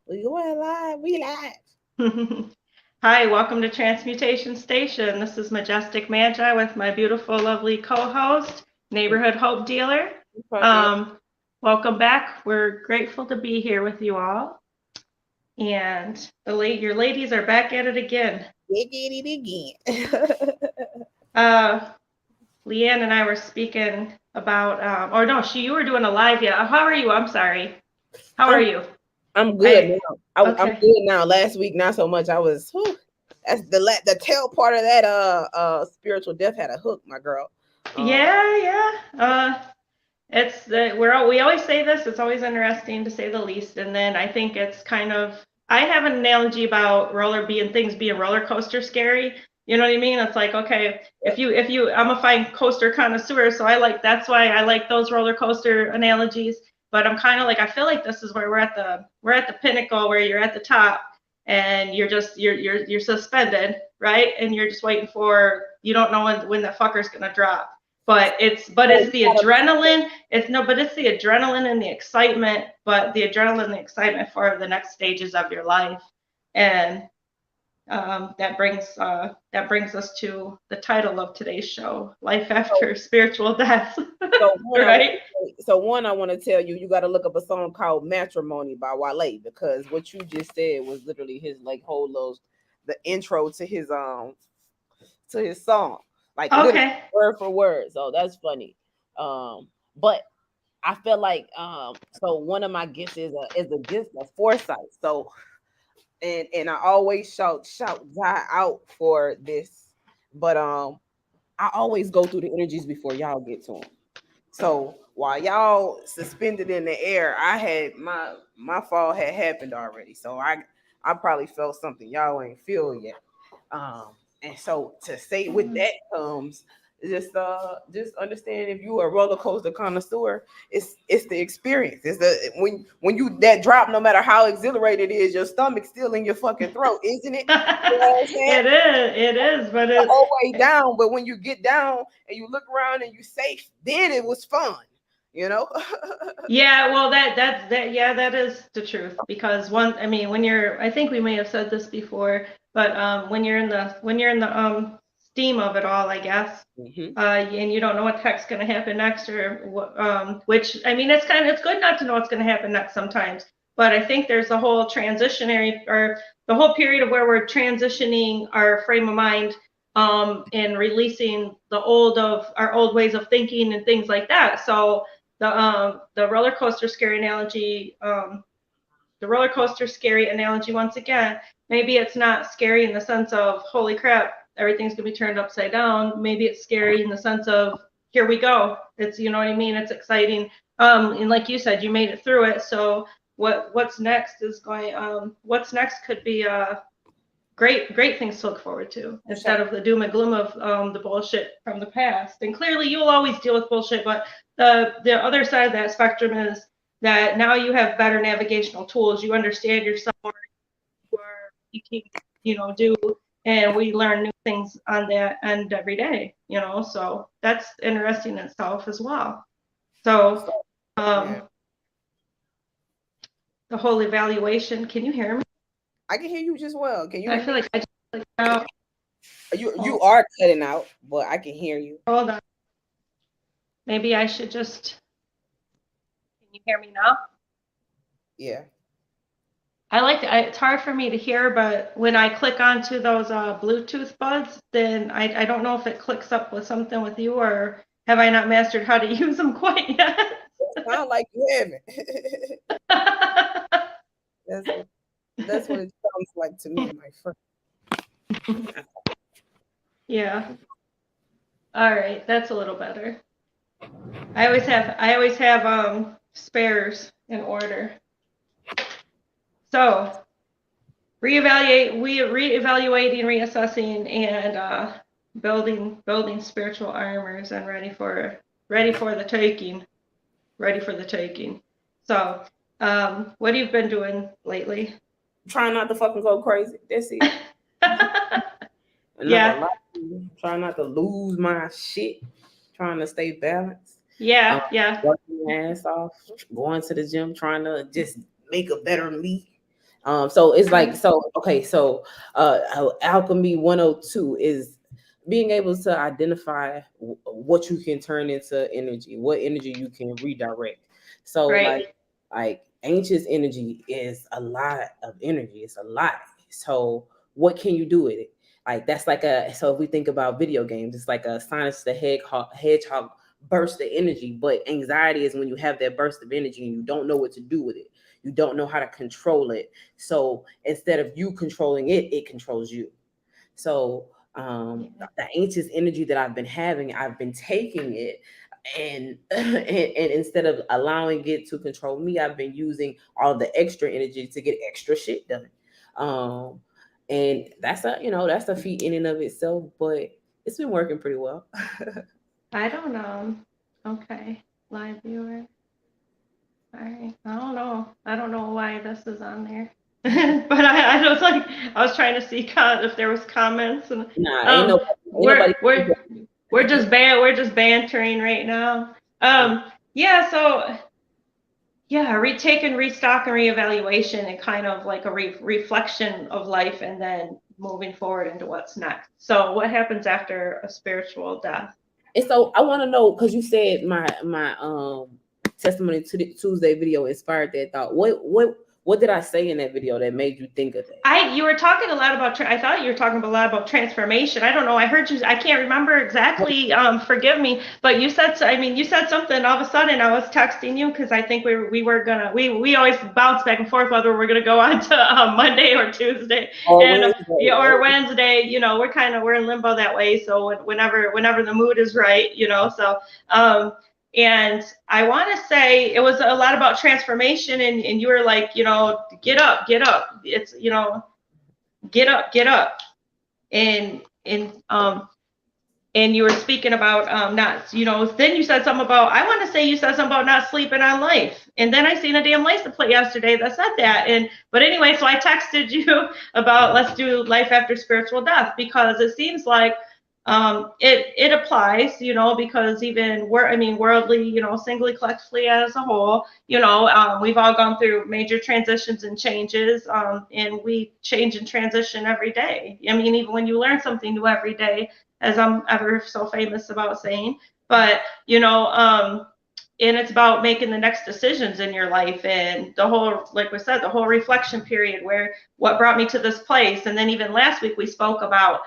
We going live. We live. Hi, welcome to Transmutation Station. This is Majestic Magi with my beautiful, lovely co-host, Neighborhood Hope Dealer. Puppy. Um, Welcome back. We're grateful to be here with you all. And your ladies are back at it again. Giggity again. Uh, Leanne and I were speaking about, or no, you were doing a live. Yeah. How are you? I'm sorry. How are I'm you? I'm good I now. I'm okay. good now. Last week, not so much. I was. Whew, that's the tail part of that spiritual death had a hook, my girl. Um, Yeah, yeah. It's we always say this. It's always interesting to say the least. And then I think it's kind of I have an analogy about things being roller coaster scary. You know what I mean? It's like okay, if you I'm a fine coaster connoisseur, so that's why I like those roller coaster analogies. But I'm kind of like I feel like this is where we're at the pinnacle where you're at the top and you're suspended, right? And you're just waiting for you don't know when the fucker's gonna drop. But it's oh, the adrenaline. It's the adrenaline and the excitement, but the adrenaline and the excitement for the next stages of your life. And that brings us to the title of today's show, Life so, After Spiritual Death. so one I want Right? one I want to tell you, you got to look up a song called "Matrimony" by Wale because what you just said was literally his like whole little the intro to his song, like literally Okay. word for word. So that's funny. But I feel like so one of my gifts is a gift of foresight. So and I always shout die out for this, but I always go through the energies before y'all get to them. So while y'all suspended in the air, I had my fall had happened already. So I probably felt something y'all ain't feel yet. And so to say with that comes just understand if you a roller coaster connoisseur, it's the experience. It's the when you that drop, no matter how exhilarated it is, your stomach's still in your fucking throat, isn't it? You know what I'm saying? It is, but The whole way down, but when you get down and you look around and you safe, then it was fun, you know. yeah, well, yeah, that is the truth because I mean, I think we may have said this before, but when you're in the steam of it all, I guess, Hmm. and you don't know what the heck's going to happen next or what, which I mean, it's good not to know what's going to happen next sometimes, but I think there's a whole transitionary or the whole period of where we're transitioning our frame of mind, and releasing our old ways of thinking and things like that. So the roller coaster scary analogy, the roller coaster scary analogy once again, maybe it's not scary in the sense of holy crap, everything's gonna be turned upside down. Maybe it's scary in the sense of here we go. It's you know what I mean. It's exciting. And like you said, you made it through it. So what's next is going. What's next could be great things to look forward to For sure. instead of the doom and gloom of the bullshit from the past. And clearly, you'll always deal with bullshit, but the other side of that spectrum is that now you have better navigational tools. You understand yourself more. You can do, and we learn new things on that end every day. So that's interesting in itself as well. So So yeah, um, the whole evaluation. Can you hear me? I can hear you just well. Can you I hear feel me? like I just clicked out. You are cutting out, but I can hear you. Hold on. Maybe I should just. Can you hear me now? Yeah. It's hard for me to hear, but when I click onto those Bluetooth buds, then I don't know if it clicks up with something with you or have I not mastered how to use them quite yet? It sound like you haven't. that's what that's what it sounds like to me, my friend. Yeah. All right, that's a little better. I always have spares in order. So reevaluating, reassessing, and building spiritual armors and ready for the taking. Ready for the taking. So, what have you been doing lately? Trying not to fucking go crazy. That's it. I'm not gonna Yeah, lie to you. Trying not to lose my shit. Trying to stay balanced. Um, yeah, yeah. working my ass off, going to the gym, trying to just make a better me. So it's like, Right. so okay, so alchemy 102 is being able to identify what you can turn into energy, what energy you can redirect. So Right. like ancient energy is a lot of energy. It's a lot. So what can you do with it? Like that's like a, so if we think about video games, it's like a Sonic the Hedgehog burst of energy. But anxiety is when you have that burst of energy and you don't know what to do with it. You don't know how to control it. So instead of you controlling it, it controls you. So Yeah. the ancient energy that I've been having, I've been taking it and instead of allowing it to control me, I've been using all the extra energy to get extra shit done. Um, and that's a, that's a feat in and of itself, but it's been working pretty well. I don't know. Okay. Live viewer. All right. I don't know. I don't know why this is on there. But I was like, I was trying to see if there was comments, and Nah, um ain't nobody. we're we're we're just bantering right now. Yeah, so yeah, retake and restock and reevaluation and kind of like a reflection of life and then moving forward into what's next. So what happens after a spiritual death? And so I want to know, because you said my testimony to the Tuesday video inspired that thought. What did I say in that video that made you think of that? You were talking a lot about I thought you were talking a lot about transformation. I don't know. I heard you. I can't remember exactly. Forgive me, but you said. I mean, you said something. All of a sudden, I was texting you because I think we were gonna. We always bounce back and forth whether we're gonna go on to Monday or Tuesday Or and Wednesday. yeah, or Wednesday. You know, we're in limbo that way. So whenever the mood is right, you know. So and I want to say it was a lot about transformation, and you were like, you know, get up, get up. It's, you know, get up, get up. And and you were speaking about not, you know, then you said something about, I want to say you said something about not sleeping on life. And then I seen a damn license plate yesterday that said that. And but anyway, so I texted you about let's do life after spiritual death because it seems like it applies, you know, because even I mean, worldly, you know, singly, collectively as a whole, you know, we've all gone through major transitions and changes, and we change and transition every day. I mean, even when you learn something new every day, as I'm ever so famous about saying, but you know, and it's about making the next decisions in your life and the whole, like we said, the whole reflection period where what brought me to this place. And then even last week we spoke about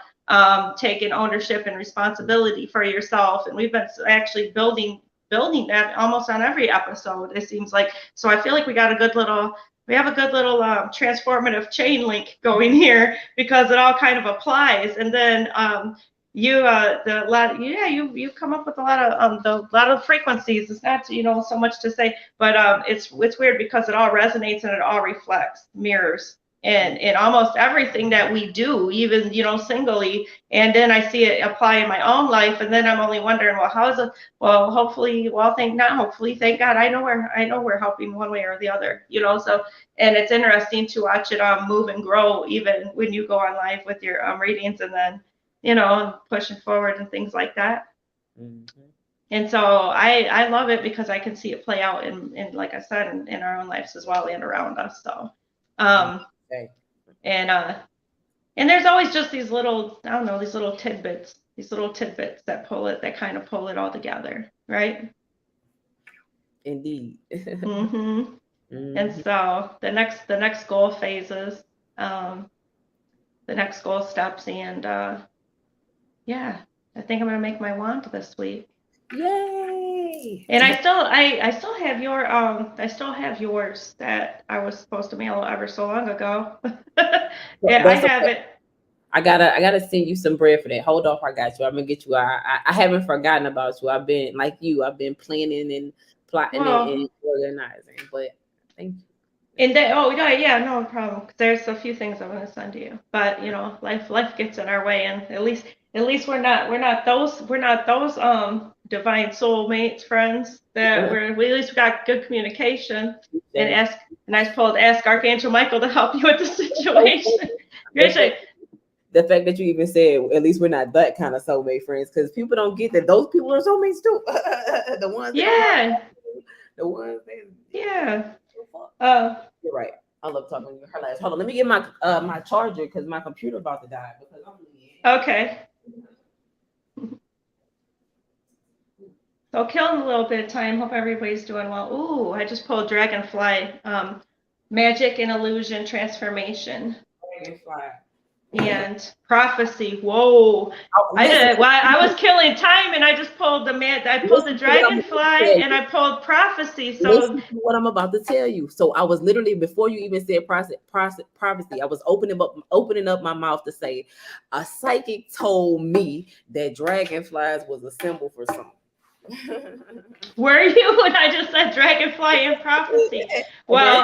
taking ownership and responsibility for yourself. And we've been actually building that almost on every episode, it seems like. So I feel like we have a good little transformative chain link going here because it all kind of applies. And then you come up with a lot of lot of frequencies. It's not, you know, so much to say, but it's weird because it all resonates and it all reflects, mirrors, and almost everything that we do, even, you know, singly. And then I see it apply in my own life, and then I'm only wondering, well, how is it? Well, hopefully, well, thank God, I know we're helping one way or the other, you know. So, and it's interesting to watch it move and grow, even when you go on live with your readings, and then, you know, pushing forward and things like that. Mm-hmm. And so I love it because I can see it play out in like I said, in our own lives as well and around us. So, Okay. and and there's always just these little, I don't know, these little tidbits that kind of pull it all together, right? Indeed. Mm-hmm. And Mm-hmm. so the next goal phases, um, the next goal steps, and yeah, I think I'm gonna make my wand this week. Yay! And I still have I still have yours that I was supposed to mail ever so long ago. Yeah, I That's have okay. it. I gotta send you some bread for that. Hold off, I got you. I'm gonna get you. I haven't forgotten about you. I've been like you. I've been planning and plotting Well, and organizing. But thank you. and then, oh yeah, yeah, no problem. There's a few things I'm gonna send to you, but you know, life gets in our way, and at least we're not those divine soulmates friends that we at least we got good communication and Shay. I was told to ask Archangel Michael to help you with the So situation. funny. The Rachel, fact, the fact that you even said at least we're not that kind of soulmate friends, because people don't get that those people are soulmates too. The ones that I'm not, yeah, the ones that, yeah. yeah. Uh, You're right. I love talking to her last. Hold on, let me get my my charger because my computer about to die. Because Okay. So killing a little bit of time. Hope everybody's doing well. Ooh, I just pulled Dragonfly. Magic and Illusion Transformation. Dragonfly. And Prophecy. Whoa. I Listen, did. Well, I was killing time, and I just pulled I pulled the listen to what I'm about to tell Dragonfly, and you. I pulled Prophecy. So, Listen to what I'm about to tell you. So I was literally before you even said prophecy, I was opening up my mouth to say, a psychic told me that dragonflies was a symbol for something. were you when I just said Dragonfly and Prophecy? And that's Well,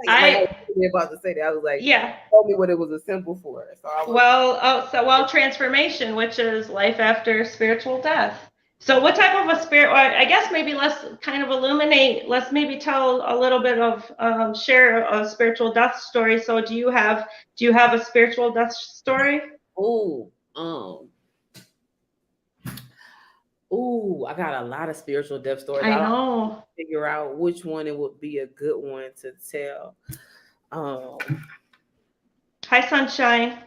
like I I was really about to say that. I was like, yeah. told me what it was a symbol for. So I was Well, transformation, which is life after spiritual death. So, what type of a spirit? I guess maybe let's kind of illuminate. Let's maybe tell a little bit of share a spiritual death story. So, do you have a spiritual death story? ooh, ooh, I got a lot of spiritual death stories. I I don't know. figure out which one it would be a good one to tell. Um, Hi, sunshine.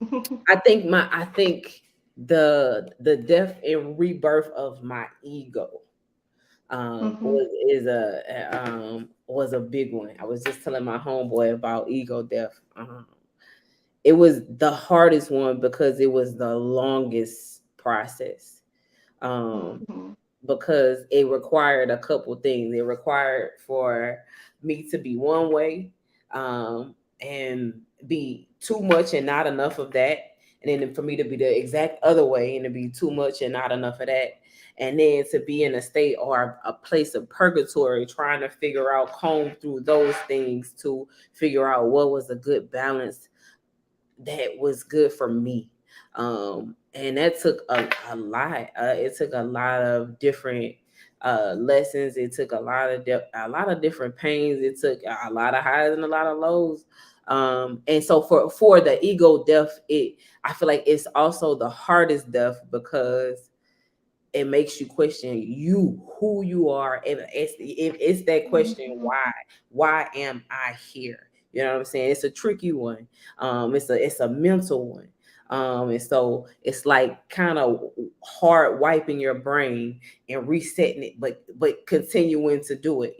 I think the death and rebirth of my ego Hmm. was a big one. I was just telling my homeboy about ego death. It was the hardest one because it was the longest process. Um, Hmm. because it required a couple things. It required for me to be one way, and be too much and not enough of that. And then for me to be the exact other way and to be too much and not enough of that. And then to be in a state or a place of purgatory, trying to figure out, comb through those things to figure out what was a good balance that was good for me. And that took a lot. It took a lot of different lessons. It took a lot of different pains. It took a lot of highs and a lot of lows. And so for the ego death, I feel like it's also the hardest death because it makes you question who you are. And it's that question, Hmm. why am I here? You know what I'm saying? It's a tricky one. It's a mental one. And so it's like kind of hard wiping your brain and resetting it, but continuing to do it,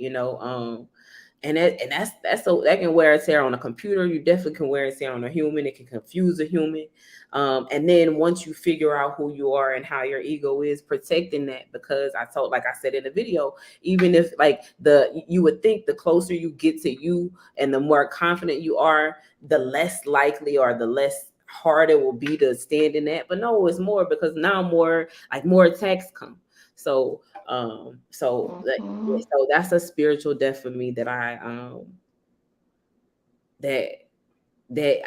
and that's so that can wear and tear on a computer. You definitely can wear and tear on a human. It can confuse a human. And then once you figure out who you are and how your ego is, protecting that, because like I said in the video, even if like you would think the closer you get to you and the more confident you are, the less likely or the less hard it will be to stand in that. But no, it's more because now more attacks come. So Hmm. so that's a spiritual death for me that I that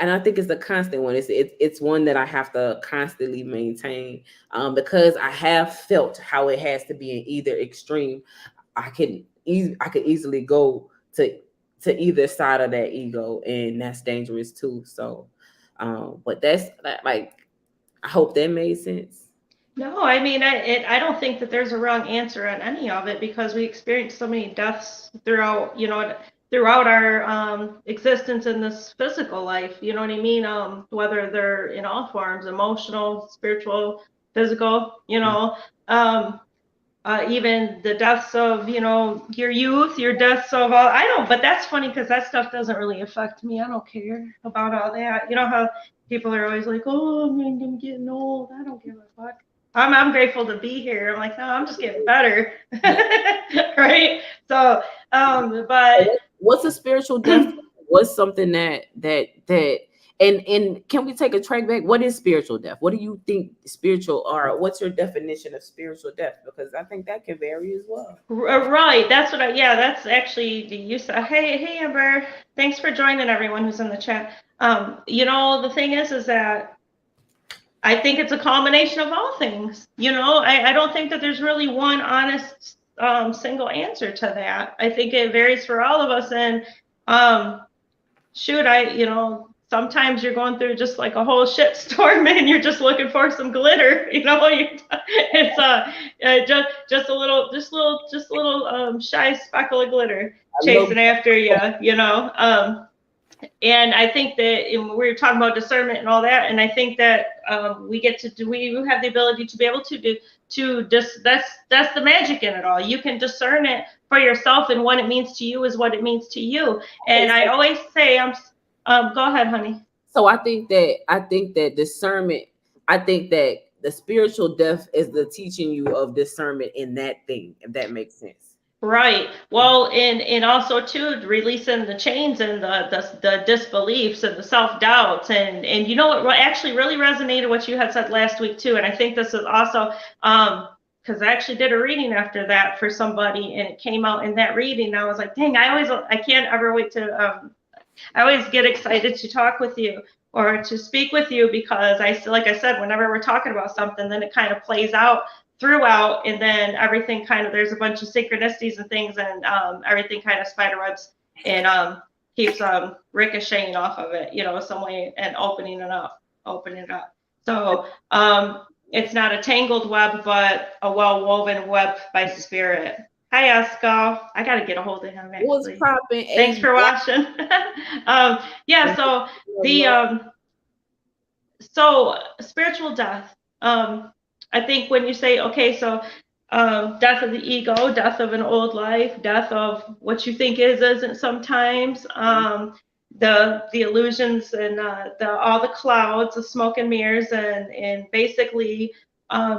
and I think it's a constant one. It's one that I have to constantly maintain, because I have felt how it has to be in either extreme. I could easily go to either side of that ego, and that's dangerous too. So, but like, I hope that made sense. No, I mean, I don't think that there's a wrong answer on any of it because we experience so many deaths throughout, throughout our existence in this physical life. You know what I mean? Whether they're in all forms, emotional, spiritual, physical, um, even the deaths of, your youth, your deaths of all, I don't, but that's funny because that stuff doesn't really affect me. I don't care about all that. You know how people are always like, oh, I'm getting old. I don't give a fuck. I'm grateful to be here. I'm like, no, I'm just getting better. Right? So, but What's a spiritual death? What's something that and can we take a track back? What is spiritual death? What do you think spiritual are? What's your definition of spiritual death? Because I think that can vary as well. right, that's what yeah, that's actually the use of, hey, Amber, thanks for joining everyone who's in the chat. The thing is that I think it's a combination of all things. I don't think that there's really one honest single answer to that. I think it varies for all of us. And shoot, sometimes you're going through just like a whole shit storm and you're just looking for some glitter, it's just a little shy speckle of glitter chasing after you, and I think that we were talking about discernment and all that, and I think that we have the ability to be able to that's the magic in it all. You can discern it for yourself, and what it means to you is what it means to you. And I always say, go ahead, honey. So I think that discernment, I think that the spiritual death is the teaching you of discernment in that thing, if that makes sense. Right. Well, and also too, releasing the chains and the disbeliefs and the self-doubts, and you know what actually really resonated what you had said last week too, and I think this is also because I actually did a reading after that for somebody, and it came out in that reading. I was like, dang, I can't ever wait to I always get excited to talk with you or to speak with you, because like I said, whenever we're talking about something, then it kind of plays out throughout, and then everything kind of, there's a bunch of synchronicities and things, and everything kind of spiderwebs and keeps ricocheting off of it, some way, and opening it up. So it's not a tangled web, but a well-woven web by spirit. Hi, Esco. I got to get a hold of him, actually. What's popping? Thanks for watching. Yeah, so so spiritual death. I think when you say, okay, so death of the ego, death of an old life, death of what you think isn't sometimes, the illusions and all the clouds, the smoke and mirrors, and basically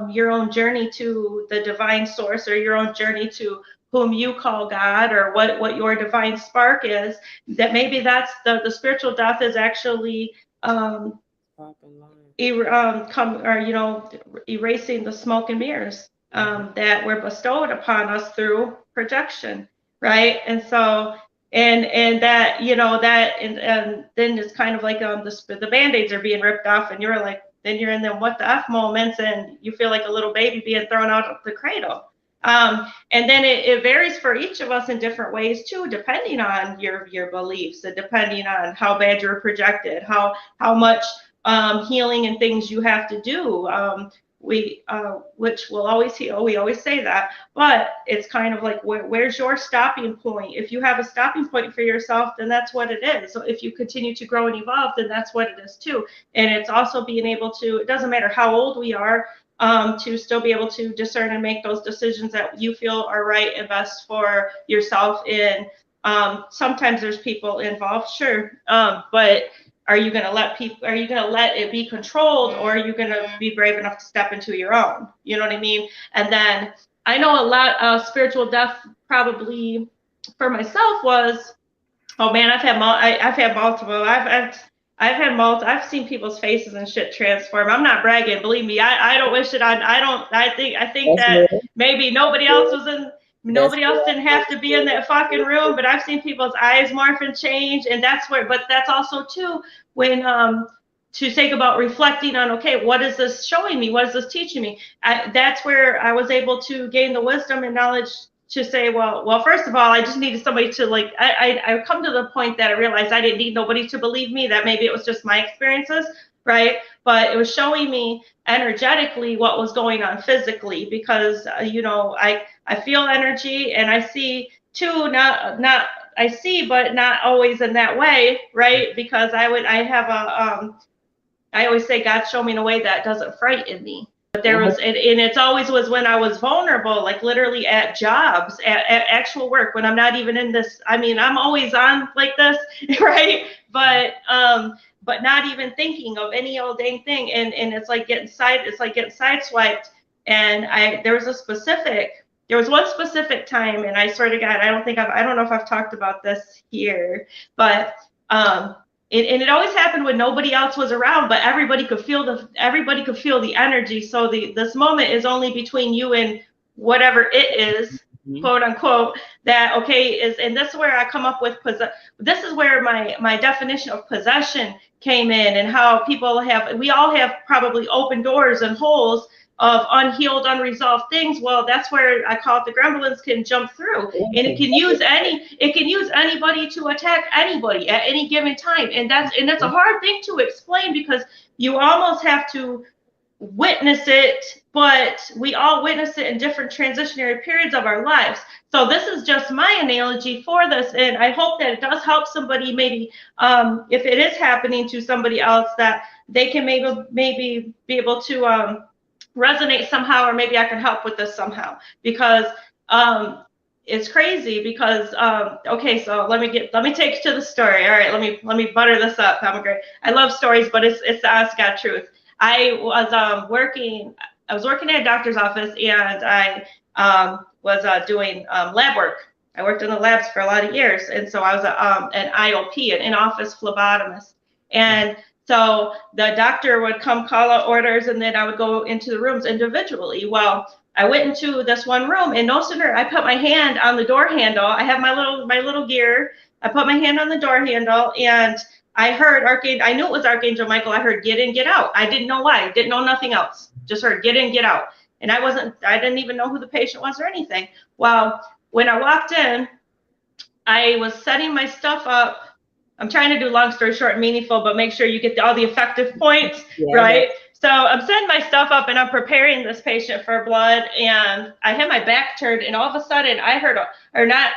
your own journey to the divine source, or your own journey to whom you call God, or what your divine spark is, that maybe that's the spiritual death is actually erasing the smoke and mirrors that were bestowed upon us through projection, right? And so, and that, and then it's kind of like the Band-Aids are being ripped off, and you're like, then you're in them what the F moments, and you feel like a little baby being thrown out of the cradle. And then it varies for each of us in different ways too, depending on your beliefs, and depending on how bad you're projected, how much healing and things you have to do, which will always heal. We always say that, but it's kind of like, where's your stopping point? If you have a stopping point for yourself, then that's what it is. So if you continue to grow and evolve, then that's what it is too. And it's also being able to, it doesn't matter how old we are, to still be able to discern and make those decisions that you feel are right and best for yourself. And sometimes there's people involved, sure, but are you going to let it be controlled, or are you going to be brave enough to step into your own? You know what I mean? And then I know a lot of spiritual death, probably for myself, was, oh man, I've had multiple. I've seen people's faces and shit transform. I'm not bragging, believe me. I don't wish it on. I think that maybe nobody else didn't have to be in that fucking room, but I've seen people's eyes morph and change, and but that's also too, when to think about reflecting on, okay, what is this showing me? What is this teaching me? That's where I was able to gain the wisdom and knowledge to say, well, first of all, I just needed somebody to, like, I come to the point that I realized I didn't need nobody to believe me, that maybe it was just my experiences, right? But it was showing me energetically what was going on physically, because I feel energy, and I see too, I see, but not always in that way, right? Because I always say, God, show me in a way that doesn't frighten me. But there was, and it's always was when I was vulnerable, like literally at jobs, at actual work, when I'm not even in this. I mean, I'm always on like this, right? But not even thinking of any old dang thing, and it's like getting sideswiped. And there was one specific time, and I swear to God, I don't know if I've talked about this here, but and it always happened when nobody else was around, but everybody could feel the energy. So this moment is only between you and whatever it is, quote unquote, that, okay, and this is where I come up with, this is where my definition of possession came in, and how we all have probably open doors and holes of unhealed, unresolved things, well, that's where I call it the gremlins can jump through, and it can use anybody to attack anybody at any given time, and that's a hard thing to explain because you almost have to witness it, but we all witness it in different transitionary periods of our lives. So this is just my analogy for this, and I hope that it does help somebody, maybe if it is happening to somebody else, that they can maybe be able to resonate somehow, or maybe I can help with this somehow, because it's crazy because okay, so let me take you to the story. All right, let me butter this up. I love stories, but it's the honest God truth. I was working at a doctor's office, and I was doing lab work. I worked in the labs for a lot of years, and so I was an IOP, an in-office phlebotomist. And so the doctor would come call out orders, and then I would go into the rooms individually. Well, I went into this one room, and no sooner I put my hand on the door handle. I have my little gear. I put my hand on the door handle, and I heard Archangel. I knew it was Archangel Michael. I heard get in, get out. I didn't know why. Didn't know nothing else. Just heard get in, get out. And I didn't even know who the patient was or anything. Well, when I walked in, I was setting my stuff up. I'm trying to do long story short and meaningful, but make sure you get all the effective points, right? So I'm setting my stuff up, and I'm preparing this patient for blood, and I had my back turned, and all of a sudden I heard, or not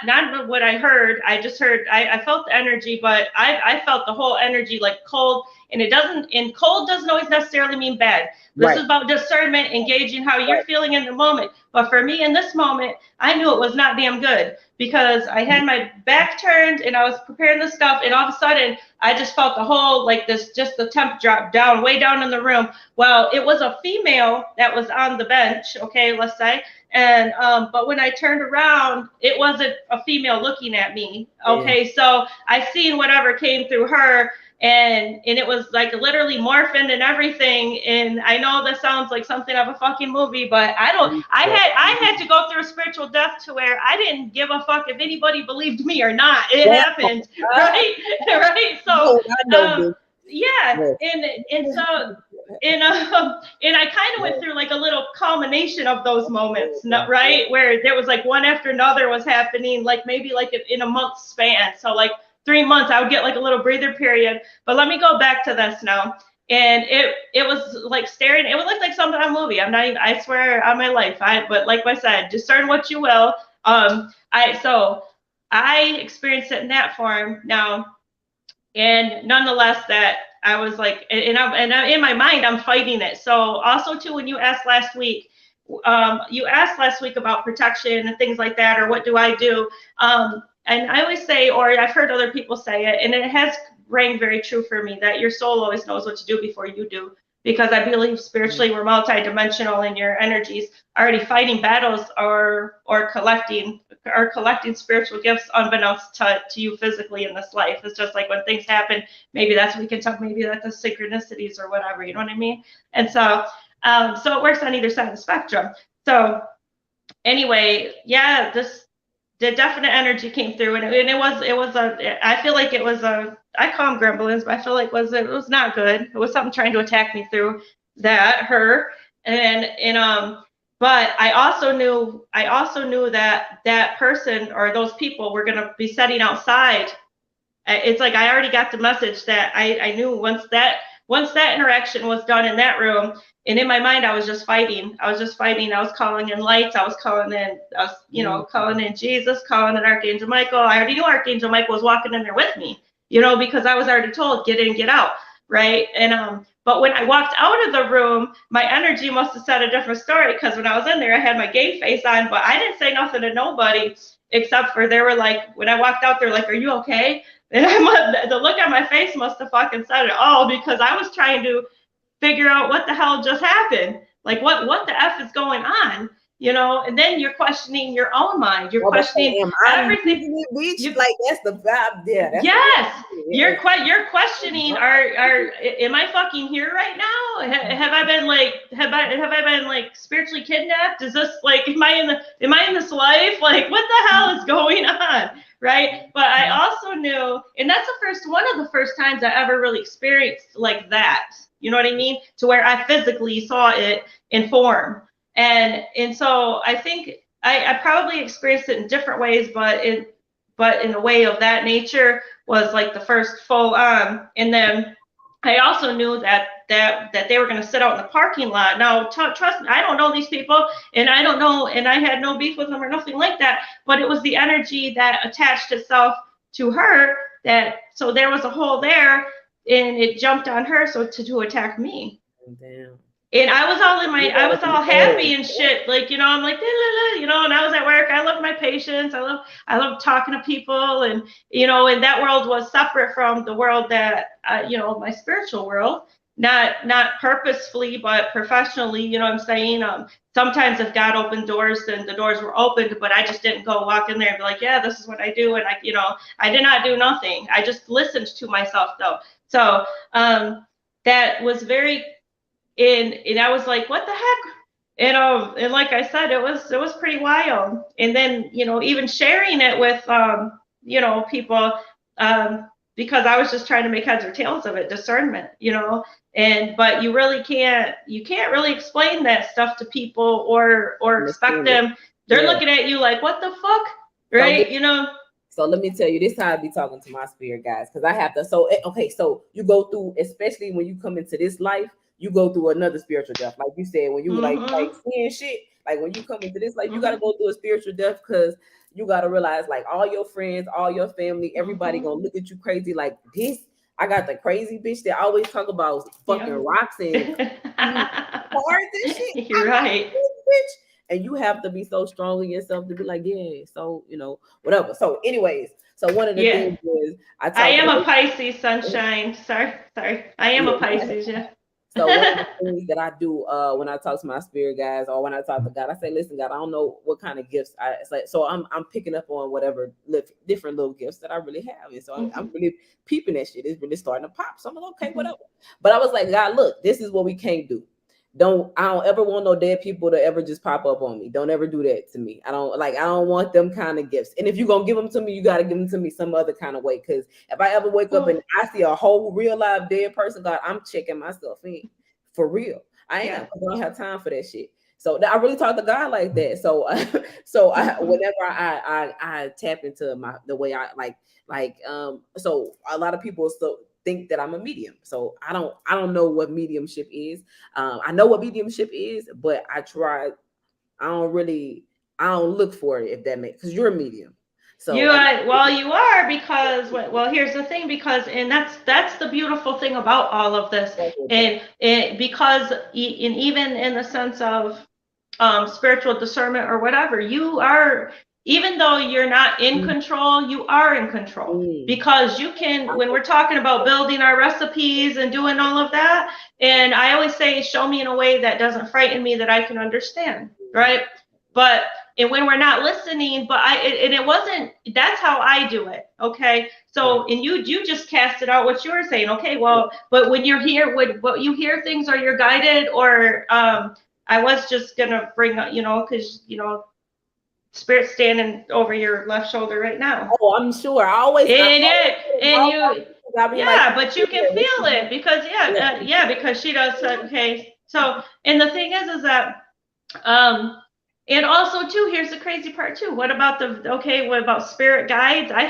what I heard, I just heard, I felt the energy, but I felt the whole energy like cold, and cold doesn't always necessarily mean bad. This is about discernment, engaging how you're feeling in the moment. But for me in this moment, I knew it was not damn good, because I had my back turned and I was preparing the stuff, and all of a sudden I just felt the whole, like this, just the temp drop down, way down in the room. Well, it was a female that was on the bench, okay, let's say. And but when I turned around, it wasn't a female looking at me. Okay, so I seen whatever came through her, and it was like literally morphing and everything. And I know that sounds like something of a fucking movie, but I had to go through a spiritual death to where I didn't give a fuck if anybody believed me or not. It happened, right? Right. So yeah, and so and I kind of went through like a little culmination of those moments, right, where there was like one after another was happening, like maybe like in a month span. So like 3 months, I would get like a little breather period. But let me go back to this now. And it was like staring. It was like something on a movie. I'm not even, I swear on my life. But like I said, discern what you will. I experienced it in that form now, and nonetheless, that I was like, and in my mind, I'm fighting it. So also too, when you asked last week about protection and things like that, or what do I do? And I always say, or I've heard other people say it, and it has rang very true for me, that your soul always knows what to do before you do. Because I believe spiritually we're multidimensional, and your energies are already fighting battles or collecting spiritual gifts unbeknownst to you physically in this life. It's just like when things happen, maybe that's what we can talk, maybe that's the synchronicities or whatever, you know what I mean? And so so it works on either side of the spectrum. So anyway, yeah, the definite energy came through, and it was I feel like it was I call them gremlins, but I feel like it was not good. It was something trying to attack me through her, and but I also knew that person or those people were gonna be setting outside. It's like I already got the message that I knew once that interaction was done in that room. And in my mind, I was just fighting. I was calling in lights. I was calling in, calling in Jesus, calling in Archangel Michael. I already knew Archangel Michael was walking in there with me, because I was already told, get in, get out, right? And but when I walked out of the room, my energy must have said a different story, because when I was in there, I had my game face on, but I didn't say nothing to nobody, except for they were like, when I walked out, they're like, are you okay? And the look on my face must have fucking said it all, because I was trying to figure out what the hell just happened. Like what the F is going on, and then you're questioning your own mind. You're questioning everything. Like that's the vibe there. Yes. You're questioning, am I fucking here right now? Have I been like spiritually kidnapped? Is this like, am I in this life? Like, what the hell is going on? Right. But I also knew, and that's one of the first times I ever really experienced like that. You know what I mean? To where I physically saw it in form. And so I think I probably experienced it in different ways, but in a way of that nature was like the first full on. And then I also knew that they were going to sit out in the parking lot. Now, trust me, I don't know these people, and I don't know, and I had no beef with them or nothing like that. But it was the energy that attached itself to her. So there was a hole there, and it jumped on her, so to attack me. Damn. And I was all happy and shit, like, you know, I'm like, you know, and I was at work. I love my patients. I love talking to people, and you know, and that world was separate from the world that, you know, my spiritual world. Not purposefully, but professionally. You know what I'm saying? Sometimes if God opened doors, then the doors were opened, but I just didn't go walk in there and be like, yeah, this is what I do, and you know, I did not do nothing. I just listened to myself though. So that was very. And I was like, what the heck? And like I said, it was pretty wild. And then, you know, even sharing it with you know, people, because I was just trying to make heads or tails of it, discernment, you know. But you can't really explain that stuff to people or expect them. They're looking at you like, what the fuck? Right? You know. So let me tell you, this is how I be talking to my spirit guys, because I have to. So okay, so you go through, especially when you come into this life, you go through another spiritual death. Like you said, when you like seeing shit, like when you come into this life, you gotta go through a spiritual death, because you gotta realize like all your friends, all your family, everybody gonna look at you crazy like this. I got the crazy bitch that always talk about fucking rocks and cards and shit. You're right. Bitch. And you have to be so strong in yourself to be like, yeah, so, you know, whatever. So anyways, so one of the things is I am a Pisces, sunshine. Sorry. I am a Pisces, yeah. So one of the things that I do when I talk to my spirit guys, or when I talk to God, I say, listen, God, I don't know what kind of gifts it's like. So I'm picking up on whatever different little gifts that I really have. And so I'm really peeping that shit. It's really starting to pop. So I'm like, okay, whatever. But I was like, God, look, this is what we can't do. I don't ever want no dead people to ever just pop up on me. Don't ever do that to me. I don't want them kind of gifts. And if you're gonna give them to me, you gotta give them to me some other kind of way. Because if I ever wake up and I see a whole real live dead person, God, I'm checking myself in for real. I am. I don't have time for that shit. So I really talk to God like that. So whenever I tap into the way I like so a lot of people think that I'm a medium. So I don't know what mediumship is. I know what mediumship is, but I don't look for it, if that makes, because you're a medium. So you are, because here's the thing, because and that's the beautiful thing about all of this, and because even in the sense of spiritual discernment or whatever, you are, even though you're not in control, you are in control, because you can, when we're talking about building our recipes and doing all of that, and I always say, show me in a way that doesn't frighten me, that I can understand, right? But and when we're not listening, it wasn't, that's how I do it. Okay. So, and you just cast it out, what you were saying. Okay. Well, but when you're here, what you hear things, or you're guided, or, I was just going to bring up, you know, cause you know, Spirit standing over your left shoulder right now. Oh, I'm sure. I always, but you can feel it, because because she does. Okay. So, and the thing is that, and also too, here's the crazy part too. What about what about spirit guides? I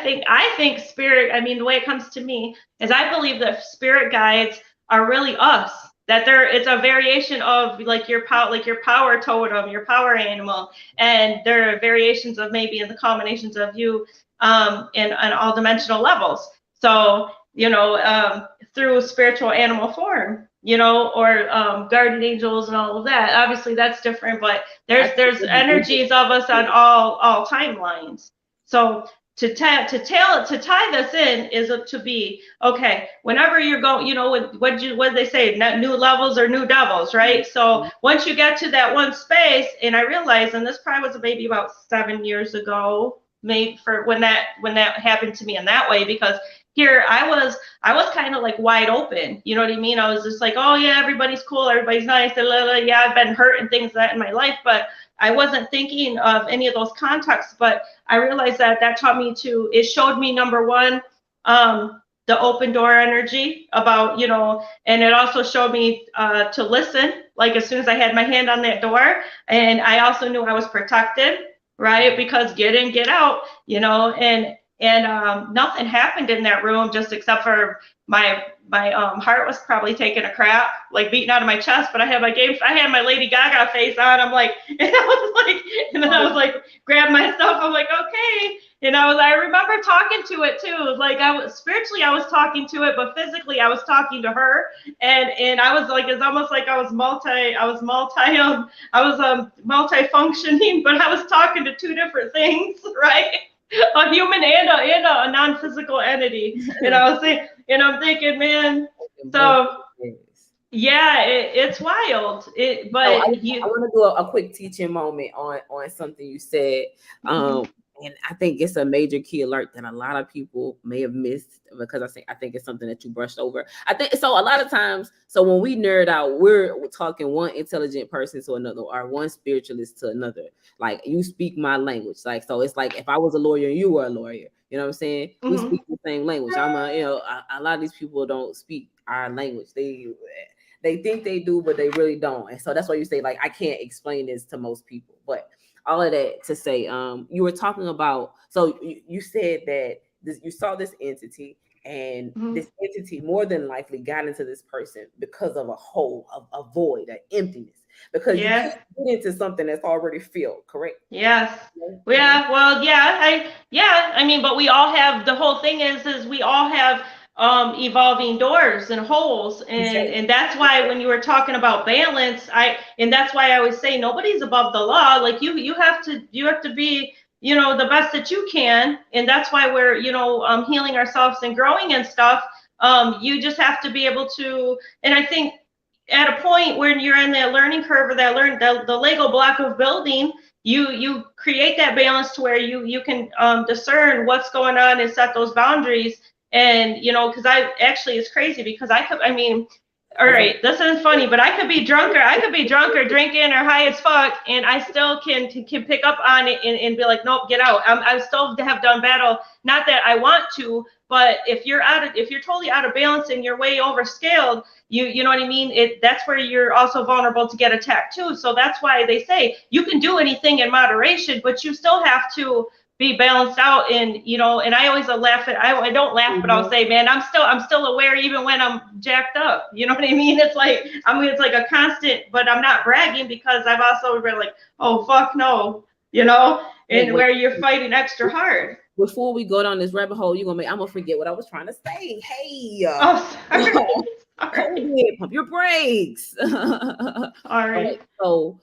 think spirit, I mean, the way it comes to me is, I believe that spirit guides are really us, that it's a variation of like your power totem, your power animal, and there are variations of maybe in the combinations of you in all dimensional levels. So, you know, through spiritual animal form, you know, or guardian angels and all of that. Obviously that's different, but there's energies of us on all timelines. So to tie this in is to be, okay, whenever you're going, you know, what they say, new levels or new devils, right? So once you get to that one space, and I realized, and this probably was maybe about 7 years ago, maybe, for when that happened to me in that way, because here I was kind of like wide open, you know what I mean? I was just like, oh yeah, everybody's cool, everybody's nice, yeah, I've been hurt and things like that in my life, but I wasn't thinking of any of those contexts. But I realized that taught me it showed me, number one, the open door energy about, you know, and it also showed me to listen, like as soon as I had my hand on that door. And I also knew I was protected, right? Because get in, get out, you know, and nothing happened in that room just except for my heart was probably taking a crap, like beating out of my chest. But I had my Lady Gaga face on. I'm like, and I was like, and then I was like, grab my stuff. I'm like, okay. And I remember talking to it too. Like I was spiritually, I was talking to it, but physically, I was talking to her. And I was like, it's almost like I was multi-functioning, but I was talking to two different things, right? A human and a non-physical entity. And I was saying, and I'm thinking, man, so yeah, it's wild. So But I you, want to do a quick teaching moment on something you said. mhm, And I think it's a major key alert that a lot of people may have missed because I think it's something that you brushed over. I think so. A lot of times, so when we nerd out, we're talking one intelligent person to another, or one spiritualist to another. Like you speak my language, like so. It's like if I was a lawyer and you were a lawyer. You know what I'm saying? We mhm, speak the same language. A lot of these people don't speak our language. They think they do, but they really don't. And so that's why you say, like, I can't explain this to most people. But all of that to say, you were talking about, so you said that you saw this entity, and mhm. this entity more than likely got into this person because of a hole, a void, an emptiness. Because you can't Yes. get into something that's already filled, correct? Yes. Mhm. Yeah. Well, yeah. I mean, but we all have the whole thing is we all have evolving doors and holes, and that's why when you were talking about balance, and that's why I always say nobody's above the law. Like you have to be, you know, the best that you can, and that's why we're, you know, healing ourselves and growing and stuff. You just have to be able to, and I think at a point when you're in that learning curve or the Lego block of building, you create that balance to where you can discern what's going on and set those boundaries. And you know, because I actually it's crazy because I mean, all Because I'm right, this isn't funny, but I could be drunk or drinking or high as fuck, and I still can pick up on it and be like, nope, get out. I still have done battle. Not that I want to, but if you're totally out of balance and you're way overscaled, you know what I mean? That's where you're also vulnerable to get attacked too. So that's why they say you can do anything in moderation, but you still have to be balanced out. And you know, and I always laugh at I don't laugh, but I'll say, man, I'm still aware even when I'm jacked up. You know what I mean? It's like it's like a constant, but I'm not bragging because I've also been like, oh fuck no, you know, and wait, where you're fighting extra hard. before we go down this rabbit hole, I'm gonna forget what I was trying to say. Hey, Oh, sorry. hold Sorry. it, pump your brakes. All right, Sorry. so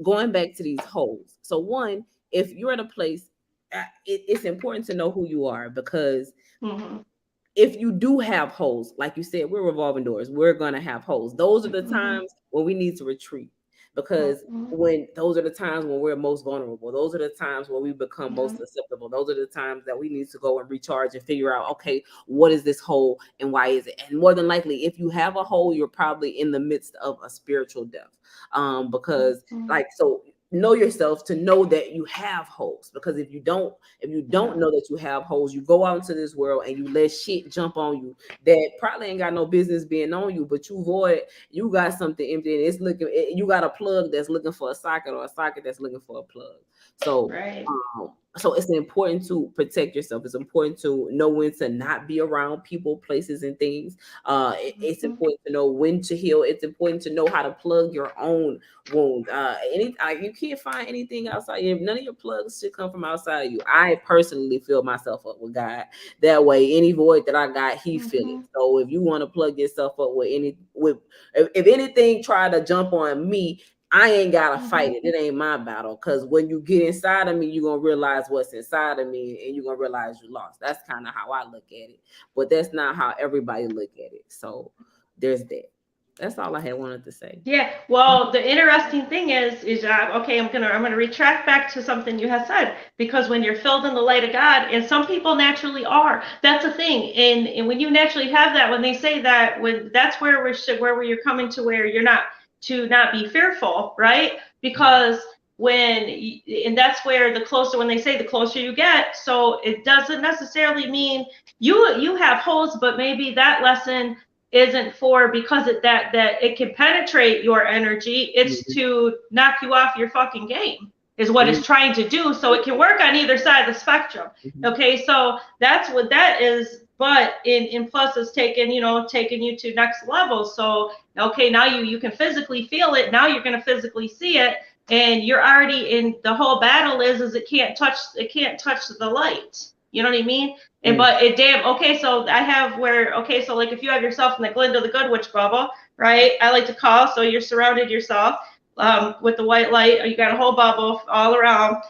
going back to these holes. So one, if you're at a place, it's important to know who you are, because Mm-hmm. if you do have holes, like you said, we're revolving doors. We're gonna have holes. Those are the Mm-hmm. times when we need to retreat, because Mm-hmm. when those are the times when we're most vulnerable. Those are the times when we become most Mm-hmm. susceptible. Those are the times that we need to go and recharge and figure out, okay, what is this hole and why is it? And more than likely, if you have a hole, you're probably in the midst of a spiritual death. Because Mm-hmm. like so know yourself to know that you have holes, because if you Yeah. don't know that you have holes, you go out into this world and you let shit jump on you that probably ain't got no business being on you, but you got something empty and you got a plug that's looking for a socket, or a socket that's looking for a plug. So Right. so it's important to protect yourself. It's important to know when to not be around people, places, and things. It's Mm-hmm. important to know when to heal. It's important to know how to plug your own wounds. You can't find anything outside. None of your plugs should come from outside of you. I personally fill myself up with God. That way, any void that I got, He fill it. Mm-hmm. So if you want to plug yourself up if anything try to jump on me, I ain't gotta Mm-hmm. fight it. It ain't my battle. Cause when you get inside of me, you're gonna realize what's inside of me, and you're gonna realize you lost. That's kind of how I look at it. But that's not how everybody look at it. So there's that. That's all I had wanted to say. Yeah. Well, the interesting thing is okay. I'm gonna retract back to something you had said, because when you're filled in the light of God, and some people naturally are. That's the thing. And when you naturally have that, when they say that, when that's where you're coming to where you're not to not be fearful, right? Because and that's where the closer, when they say the closer you get, so it doesn't necessarily mean you have holes, but maybe that lesson isn't for, because that it can penetrate your energy. It's Mhm. to knock you off your fucking game, is what it's Mhm. trying to do. So it can work on either side of the spectrum. Mhm. Okay, so that's what that is. But in plus, it's taking you to next level. So okay, now you can physically feel it. Now you're gonna physically see it, and you're already in the whole battle. Is it can't touch the light. You know what I mean? And Mm. but it damn okay. So I have where okay. So like if you have yourself in the Glinda the Good Witch bubble, right? I like to call. So you're surrounded yourself with the white light. You got a whole bubble all around.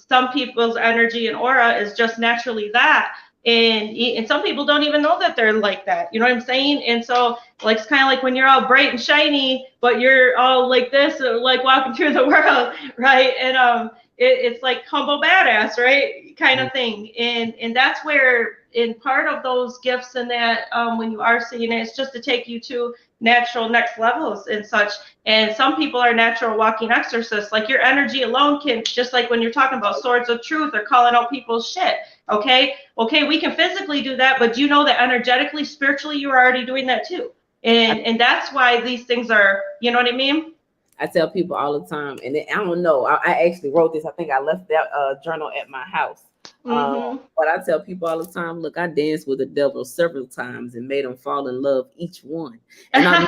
Some people's energy and aura is just naturally that, and some people don't even know that they're like that. You know what I'm saying? And so like it's kind of like when you're all bright and shiny, but you're all like this, like walking through the world, right? And it's like humble badass, right? Kind of thing. And that's where in part of those gifts and that when you are seeing it, it's just to take you to natural next levels and such. And some people are natural walking exorcists. Like your energy alone can, just like when you're talking about swords of truth or calling out people's shit. Okay, we can physically do that, but do you know that energetically, spiritually, you are already doing that too? And that's why these things are, you know what I mean? I tell people all the time, and I don't know. I actually wrote this. I think I left that journal at my house. Mm-hmm. But I tell people all the time, look, I danced with the devil several times and made him fall in love each one. And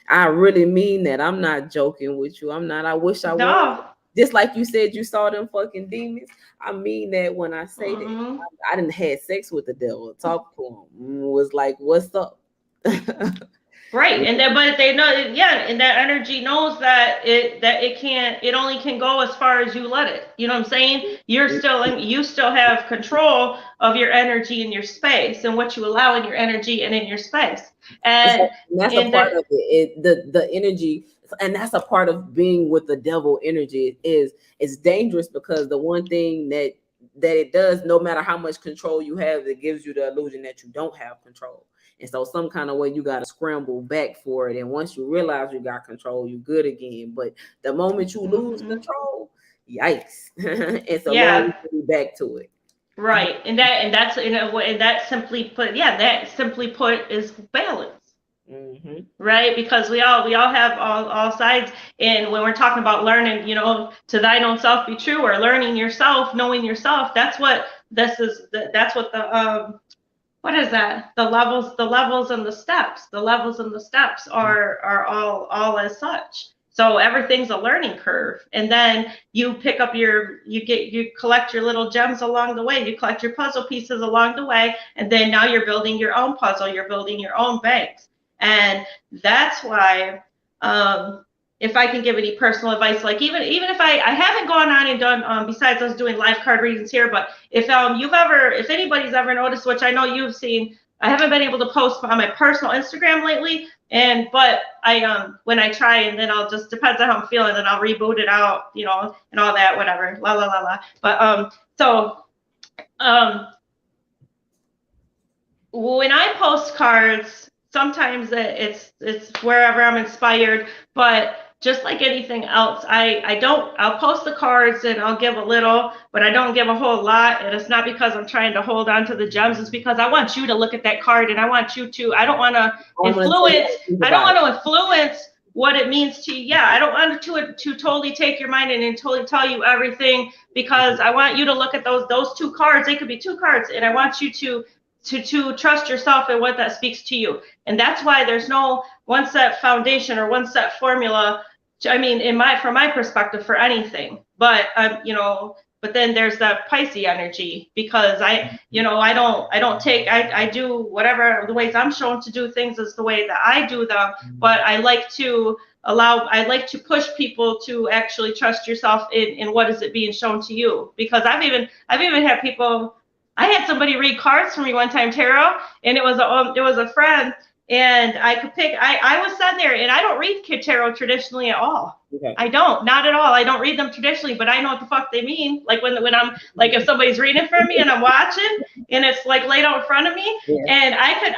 I really mean that. I'm not joking with you. I'm not. I wish I was. No. Just like you said, you saw them fucking demons. I mean that when I say that. Mm-hmm. I didn't have sex with the devil. Talk to him. Was like, what's up? Right, and then but they know, yeah, and that energy knows that it can't, it only can go as far as you let it. You know what I'm saying? You still have control of your energy and your space and what you allow in your energy and in your space. And And that's a and part that of it. The energy, and that's a part of being with the devil energy is it's dangerous because the one thing that it does, no matter how much control you have, it gives you the illusion that you don't have control. And so some kind of way you got to scramble back for it. And once you realize you got control, you're good again. But the moment you lose mhm. control, yikes. It's a long Yeah, way back to it. right. And that's in a way, and that simply put, yeah, that simply put is balance. Hmm. Right, because we all have all sides, and when we're talking about learning, to thine own self be true, or learning yourself, knowing yourself, that's what this is. That's what the what is that, the levels and the steps are all as such. So everything's a learning curve, and then you pick up you collect your little gems along the way, you collect your puzzle pieces along the way, and then now you're building your own puzzle, you're building your own banks. And that's why, if I can give any personal advice, like even if I haven't gone on and done, besides us doing live card readings here, but if anybody's ever noticed, which I know you've seen, I haven't been able to post on my personal Instagram lately, but I when I try, and then I'll just, depends on how I'm feeling, then I'll reboot it out, and all that, whatever, la la la la. But so um when I post cards, sometimes it's wherever I'm inspired, but just like anything else, I'll post the cards and I'll give a little, but I don't give a whole lot. And it's not because I'm trying to hold on to the gems, it's because I want you to look at that card, and I want you to, I'm gonna tell you how to think I don't about want it. to influence what it means to you. Yeah, I don't want to totally take your mind and totally tell you everything, because I want you to look at those two cards. They could be two cards, and I want you to trust yourself and what that speaks to you. And that's why there's no one set foundation or one set formula. I mean, from my perspective, for anything. But but then there's that Pisces energy, because I do whatever the ways I'm shown to do things is the way that I do them. But I like to push people to actually trust yourself in what is it being shown to you. Because I've even had people, I had somebody read cards for me one time, tarot, and it was a friend, and I could pick. I was sitting there, and I don't read tarot traditionally at all. Okay. I don't, not at all. I don't read them traditionally, but I know what the fuck they mean. Like when I'm like, if somebody's reading for me and I'm watching, and it's like laid out in front of me, Yeah. and I could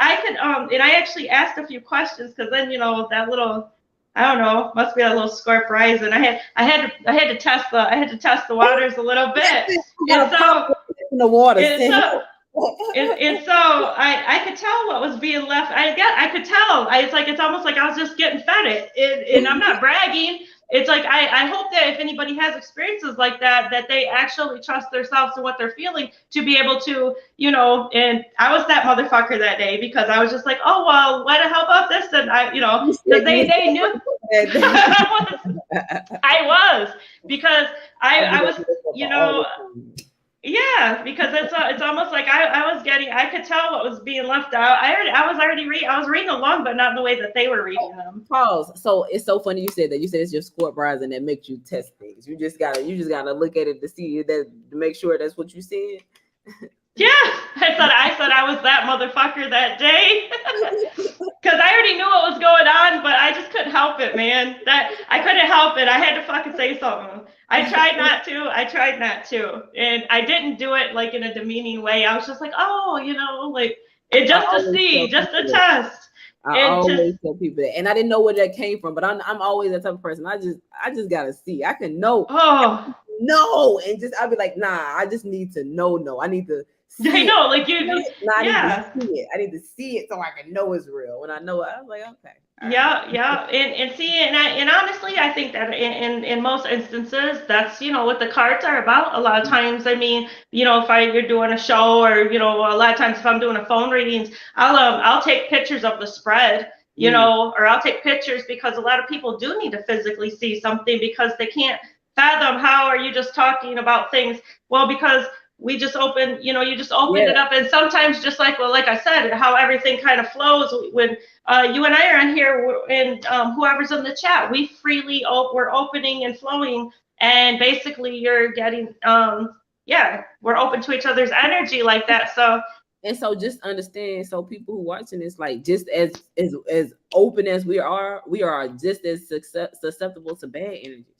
and I actually asked a few questions, because then that little, I don't know, must be a little scorp rising. I had to test the waters a little bit, You and gotta pop so in the water. and Send so and so I could tell what was being left. I could tell. It's like it's almost like I was just getting fed it. And I'm not bragging. It's like I hope that if anybody has experiences like that, that they actually trust themselves and what they're feeling to be able to, and I was that motherfucker that day because I was just like, oh well, what how about this? And because they knew I was because I was, you know, yeah, because it's almost like I could tell what was being left out. I was reading along, but not in the way that they were reading them. Pause. So it's so funny you said that. You said it's your score rising that makes you test things. You just gotta look at it to see that to make sure that's what you said. Yeah, I said I was that motherfucker that day because I already knew what was going on, but I just couldn't help it, man. That I couldn't help it. I had to fucking say something. I tried not to. And I didn't do it like in a demeaning way. I was just like, oh, like it I just to always see, tell just people to that. test. I And to always tell people that, and I didn't know where that came from, but I'm always that type of person. I just gotta see. I can know, oh, no, and just I'll be like, nah. I just need to know. No, I need to I see it. know, like Feel you, it? No, I need to yeah. see it. I need to see it so I can know it's real. When I know it, I was like, okay, all right. Yeah, and see, and honestly, I think that in most instances, that's what the cards are about. A lot of times, I mean, if you're doing a show, or a lot of times if I'm doing a phone readings, I'll take pictures of the spread, Mm. or I'll take pictures because a lot of people do need to physically see something because they can't fathom how are you just talking about things. Well, because we just open, you just opened Yeah, it up, and sometimes just like I said, how everything kind of flows when you and I are on here, and whoever's in the chat, we're opening and flowing, and basically you're getting, yeah, we're open to each other's energy like that. So and so just understand. So people who watching this, like, just as open as we are just as susceptible to bad energies.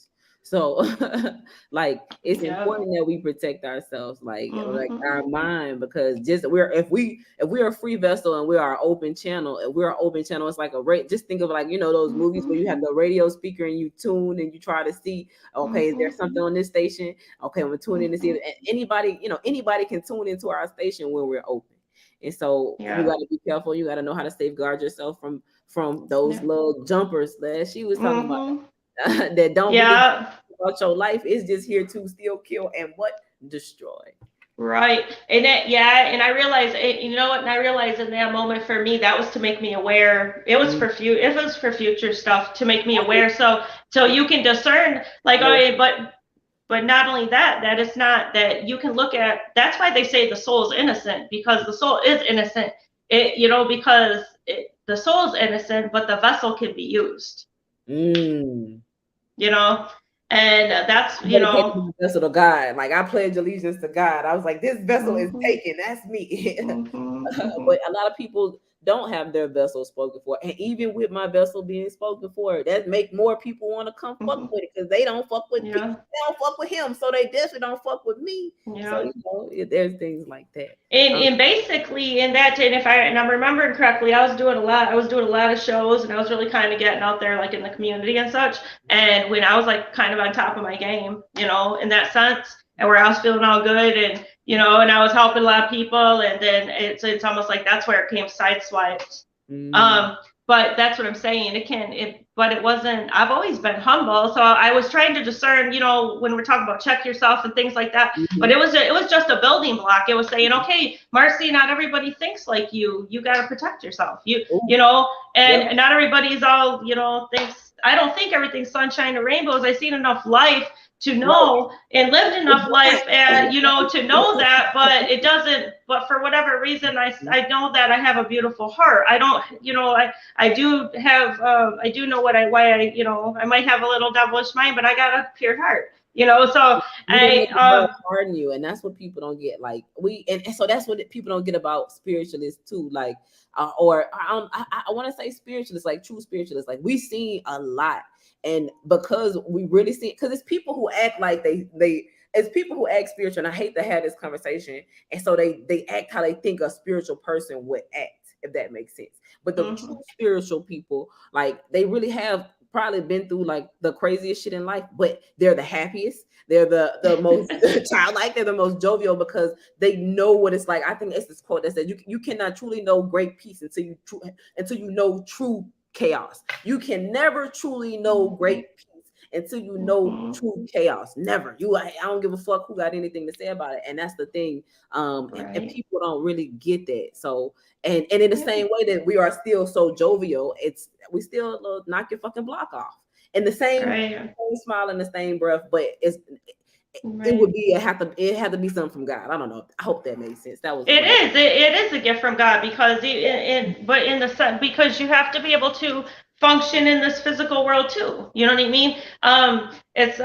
So, like, it's yeah, important that we protect ourselves, like hmm our mind, because just if we're a free vessel and we are an open channel, it's like just think of, like, those movies where you have the radio speaker and you tune and you try to see, okay, is there something on this station? Okay, I'm gonna tune in to see it. And anybody can tune into our station when we're open. And so you yeah, got to be careful. You got to know how to safeguard yourself from those yeah, little jumpers that she was talking about, hmm that don't really care yeah. about your life. Is just here to steal, kill, and what? Destroy. Right. And that, yeah, and I realized, you know what, and I realized in that moment for me, that was to make me aware. Mm. It was for future stuff to make me aware. So you can discern, like, Yeah. oh, but not only that, that it's not that you can look at, that's why they say the soul is innocent, because the soul is innocent. Because the soul is innocent, but the vessel can be used, Mm. you know, and that's, Dedicated to the vessel to God. Like, I pledge allegiance to God. I was like, this vessel is hmm taken. That's me. hmm But a lot of people don't have their vessel spoken for, and even with my vessel being spoken for, that make more people want to come fuck hmm with it, because they don't fuck with people. yeah, They don't fuck with him, so they definitely don't fuck with me. So, yeah. there's things like that. Um, And basically in that, and if I'm remembering correctly, I was doing a lot of shows, and I was really kind of getting out there like in the community and such. And when I was like kind of on top of my game, in that sense, and where I was feeling all good, and and I was helping a lot of people, and then it's almost like that's where it came sideswiped. mm, Um, but that's what I'm saying. But it wasn't, I've always been humble. So I was trying to discern, when we're talking about check yourself and things like that. But mhm. it was just a building block. It was saying, okay, Marcy, not everybody thinks like you. You got to protect yourself. Ooh, yep. And not everybody's all, thinks, I don't think everything's sunshine and rainbows. I've seen enough life to Right. know, and lived enough life, and to know that, but it doesn't, but for whatever reason, I know that I have a beautiful heart. I don't, I do have, I do know why I might have a little devilish mind, but I got a pure heart, so You didn't let I, the world harden you, and that's what people don't get. Like, and so that's what people don't get about spiritualists too. Like, or I want to say spiritualists, like true spiritualists. Like, we see a lot, and because we really see, because it's people who act like it's people who act spiritual. And I hate to have this conversation, and so they act how they think a spiritual person would act, if that makes sense. But the true mhm, spiritual people, like, they really have probably been through like the craziest shit in life, but they're the happiest. They're the most childlike. They're the most jovial because they know what it's like. I think it's this quote that says you cannot truly know great peace until you know true chaos. You can never truly know Mhm. great peace until you know Mhm. true chaos. Never. I don't give a fuck who got anything to say about it. And that's the thing. And Right. people don't really get that. So and in the Yeah. same way that we are still so jovial, it's we still knock your fucking block off in Right. same smile in the same breath, but it would Right. be it had to be something from God. I don't know. I hope that made sense. That was It one of is. It is a gift from God because but in the sense because you have to be able to function in this physical world too. You know what I mean? It's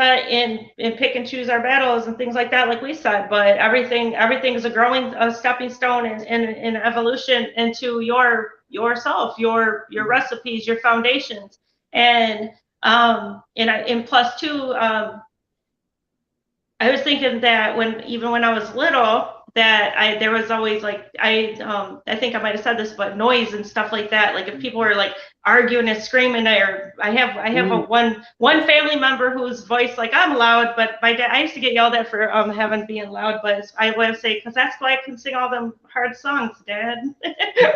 in pick and choose our battles and things like that, like we said. But everything is a growing a stepping stone in evolution into yourself, your Mhm. recipes, your foundations, and and plus too. I was thinking that even when I was little, that there was always like I think I might have said this, but noise and stuff like that. Like if people were like arguing and screaming, or I have a Mhm. one family member whose voice like I'm loud, but my dad I used to get yelled at for having being loud, but I would say because that's why I can sing all them hard songs, Dad,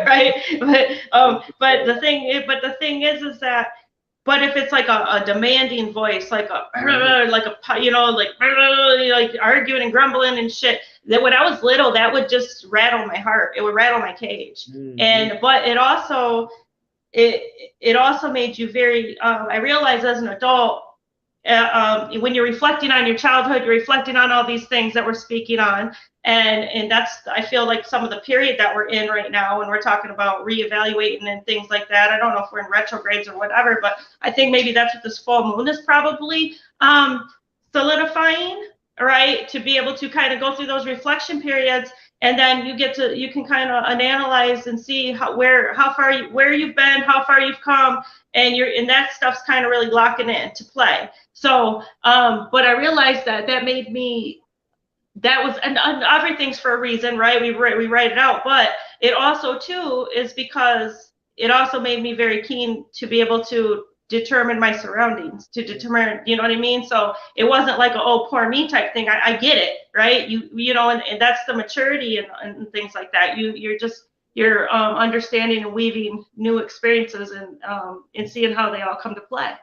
right? But the thing is that but if it's like a demanding voice, like a Mhm. like a like arguing and grumbling and shit, that when I was little, that would just rattle my heart. It would rattle my cage. Mhm. And but it also made you very. I realized as an adult, when you're reflecting on your childhood, you're reflecting on all these things that we're speaking on, and that's I feel like some of the period that we're in right now, when we're talking about reevaluating and things like that. I don't know if we're in retrogrades or whatever, but I think maybe that's what this full moon is probably solidifying, right? To be able to kind of go through those reflection periods, and then you can kind of analyze and see how far where you've been, how far you've come, and that stuff's kind of really locking in to play. So, but I realized that made me that was and everything's for a reason, right? We write it out, but it also too is because it also made me very keen to be able to determine my surroundings, to determine, you know what I mean? So it wasn't like a oh poor me type thing. I get it, right? And that's the maturity and things like that. You're understanding and weaving new experiences and seeing how they all come to play.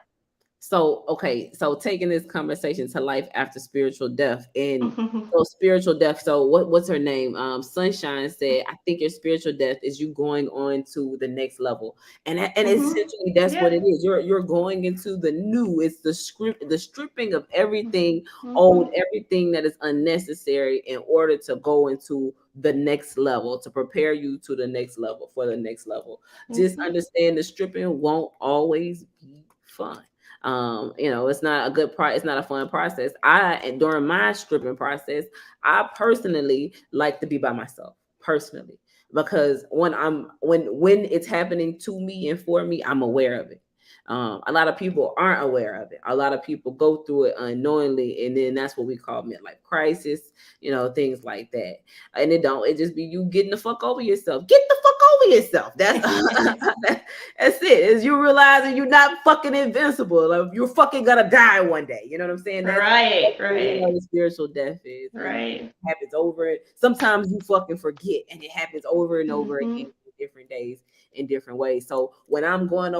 So, okay, so taking this conversation to life after spiritual death and so spiritual death. So what's her name? Sunshine said, I think your spiritual death is you going on to the next level. And Hmm. essentially that's what Yeah. it is. You're going into the new. It's the stripping of everything old, Hmm. everything that is unnecessary in order to go into the next level, to prepare you to the next level for the next level. Just Hmm. understand the stripping won't always be fun. It's not a it's not a fun process. And during my stripping process, I personally like to be by myself personally, because when it's happening to me and for me, I'm aware of it. A lot of people aren't aware of it. A lot of people go through it unknowingly, and then that's what we call midlife crisis, things like that. And it just be you getting the fuck over yourself. Get the fuck over yourself. That's that's it. Is you realizing you're not fucking invincible. Like, you're fucking gonna die one day. You know what I'm saying? That's Right, really right, what spiritual death is, and right. it happens over. Sometimes you fucking forget, and it happens over and over Hmm. again in different days, in different ways. So when I'm going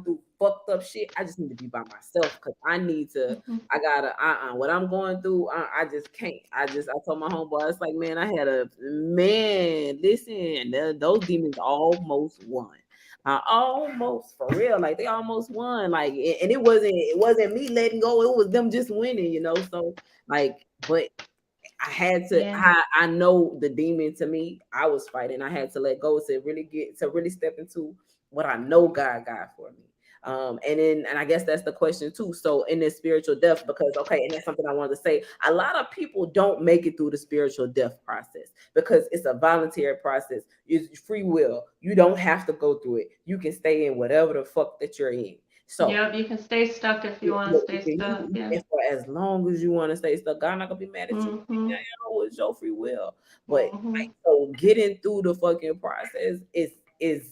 through fucked up shit, I just need to be by myself because I need to. Hmm. I gotta. What I'm going through, I just can't. I told my homeboy, it's like, man, I had a man. Listen, those demons almost won. Almost for real, like they almost won, like, and it wasn't me letting go, it was them just winning. So like, but I had to. Yeah. I know the demon to me. I was fighting. I had to let go to really step into what I know God got for me. And I guess that's the question too. So in this spiritual death, because okay, and that's something I wanted to say. A lot of people don't make it through the spiritual death process because it's a voluntary process. It's free will. You don't have to go through it. You can stay in whatever the fuck that you're in. So Yep, you can stay stuck if you want to stay stuck. Yeah. and for as long as you want to stay stuck, God not gonna be mad at you. Hmm. It's your free will. But Hmm. like, so getting through the fucking process is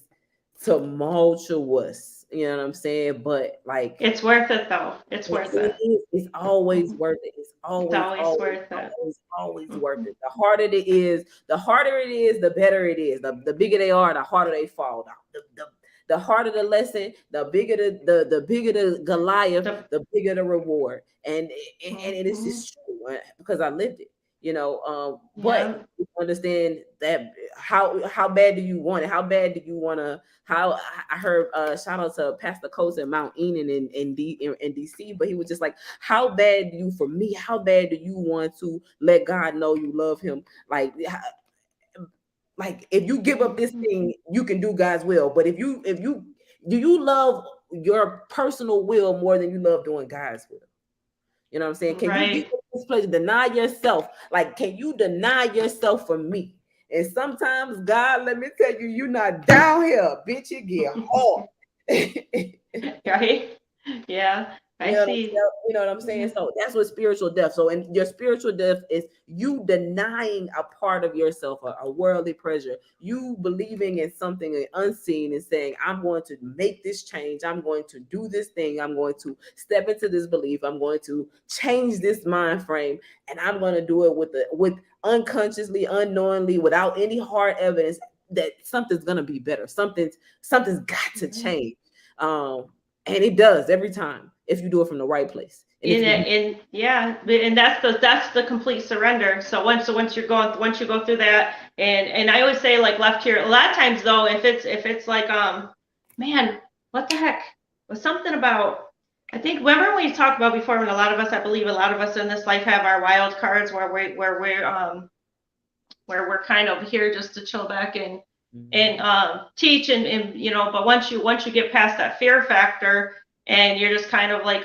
tumultuous. You know what I'm saying? But like It's worth it though. It's worth it it. is. It's always Mhm. worth it. It's It's always, always always, worth it. always, always worth Mhm. it. The harder it is, the better it is. The bigger they are, the harder they fall down. The harder the lesson, the bigger the bigger the Goliath, The, the bigger the reward. And it is mhm. just true because I lived it. But Yeah. you understand that how bad do you want it? How bad do you want to? How I heard shout out to Pastor Coates in Mount Enon in DC, but he was just like, how bad do you for me? How bad do you want to let God know you love Him? Like if you give up this Mhm. thing, you can do God's will. But if you do you love your personal will more than you love doing God's will? You know what I'm saying? Can you get Right. to this place, deny yourself? Like, can you deny yourself for me? And sometimes, God, let me tell you, you're not down here, bitch. It get hard. Right. Yeah. I see. You know what I'm saying? Yeah. So that's what spiritual death. So, and your spiritual death is you denying a part of yourself, a worldly pleasure. You believing in something unseen and saying, "I'm going to make this change. I'm going to do this thing. I'm going to step into this belief. I'm going to change this mind frame, and I'm going to do it with unconsciously, unknowingly, without any hard evidence that something's going to be better. Something's got to Mhm. change." Um, and it does every time if you do it from the right place. And if In you it, in yeah, and that's the complete surrender. So once you go through that, and I always say like left here. A lot of times though, if it's like man, what the heck was something about. I think remember we talked about before when a lot of us, I believe a lot of us in this life have our wild cards where we're kind of here just to chill back and teach and but once you get past that fear factor and you're just kind of like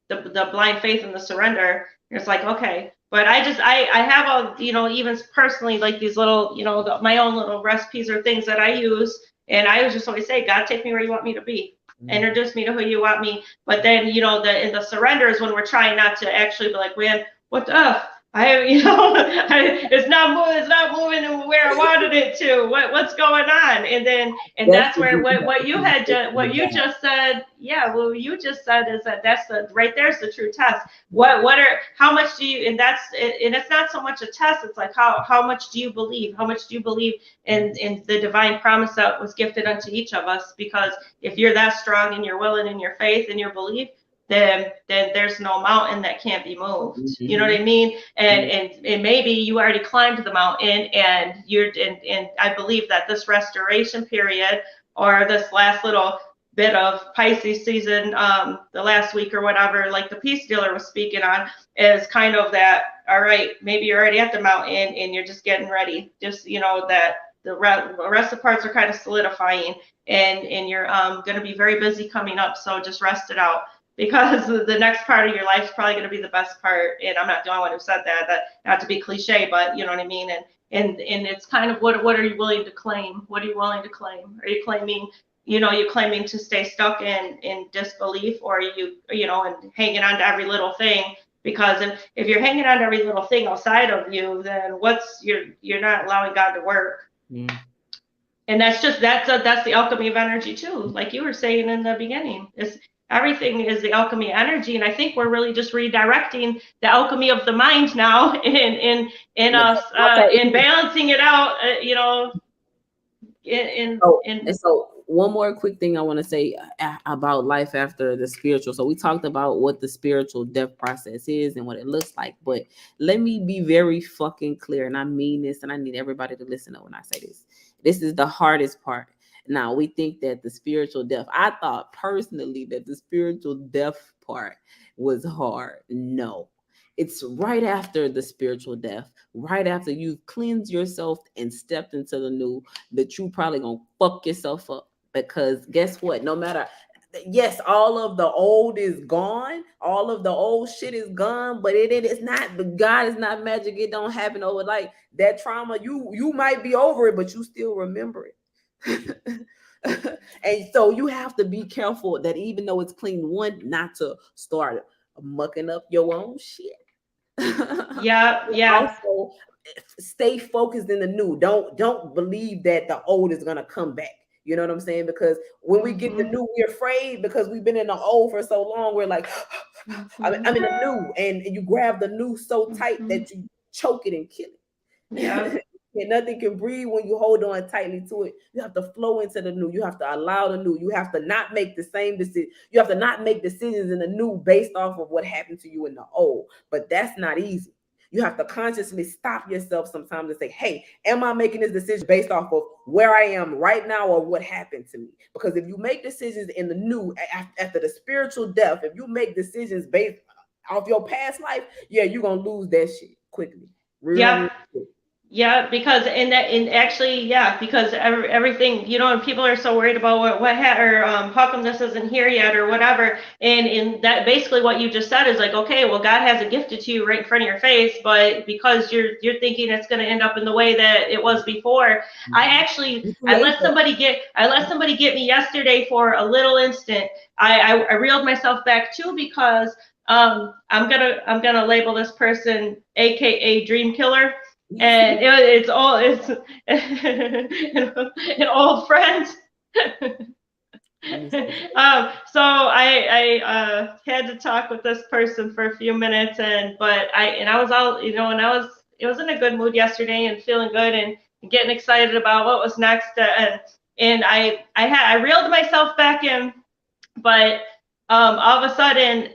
the blind faith and the surrender, it's like okay. But I have all even personally like these little my own little recipes or things that I use, and I was just always say, God, take me where you want me to be, introduce me to who you want me. But then the in the surrender is when we're trying not to actually be like, man, what the F? It's not moving where I wanted it to. What's going on? And that's that's the where you what have you to had what you just said. Yeah, well, you just said is that's the right there's the true test. What are how much do you and it's not so much a test. It's like how much do you believe? How much do you believe in the divine promise that was gifted unto each of us? Because if you're that strong in your will and in your faith and your belief, then there's no mountain that can't be moved. You know what I mean? And maybe you already climbed the mountain and and I believe that this restoration period or this last little bit of Pisces season, the last week or whatever, like the peace dealer was speaking on, is kind of that. All right, maybe you're already at the mountain and you're just getting ready. Just that the rest of the parts are kind of solidifying, and you're going to be very busy coming up. So just rest it out because the next part of your life is probably going to be the best part. And I'm not the only one who said that. That not to be cliche, but you know what I mean. And it's kind of what are you willing to claim? What are you willing to claim? Are you claiming you claiming to stay stuck in disbelief, or are and hanging on to every little thing? Because if you're hanging on to every little thing outside of you, then you're not allowing God to work. Mm. And that's the alchemy of energy too, like you were saying in the beginning. Is everything is the alchemy of energy, and I think we're really just redirecting the alchemy of the mind now in us in balancing it out, in. So one more quick thing I want to say about life after the spiritual. So we talked about what the spiritual death process is and what it looks like, but let me be very fucking clear, and I mean this, and I need everybody to listen to when I say this. This is the hardest part. Now we think that the spiritual death. I thought personally that the spiritual death part was hard. No, it's right after the spiritual death, right after you've cleansed yourself and stepped into the new, that you probably gonna fuck yourself up. Because guess what? No matter, yes, all of the old is gone, all of the old shit is gone, but it's not. The God is not magic. It don't happen over like that trauma. You might be over it, but you still remember it. And so you have to be careful that even though it's clean, one, not to start mucking up your own shit. Yeah, yeah. Also, stay focused in the new. Don't believe that the old is gonna come back. You know what I'm saying? Because when we get the Mhm. new, we're afraid because we've been in the old for so long. We're like, I'm in the new, and you grab the new so tight Mhm. that you choke it and kill Yep. it. And nothing can breathe when you hold on tightly to it. You have to flow into the new. You have to allow the new. You have to not make the same decision. You have to not make decisions in the new based off of what happened to you in the old. But that's not easy. You have to consciously stop yourself sometimes and say, hey, am I making this decision based off of where I am right now or what happened to me? Because if you make decisions in the new after the spiritual death, if you make decisions based off your past life, yeah, you're going to lose that shit quickly. Real, Yep. real quick. Yeah, because in actually, yeah, because everything, and people are so worried about or how come this isn't here yet or whatever. And in that, basically what you just said is like, okay, well, God has a gift to you right in front of your face, but because you're thinking it's going to end up in the way that it was before. I let somebody get me yesterday for a little instant. I reeled myself back too because I'm gonna label this person AKA Dream Killer, and it's an old friend. So I had to talk with this person for a few minutes, but I was all, and it was in a good mood yesterday and feeling good and getting excited about what was next, and I reeled myself back in, but all of a sudden,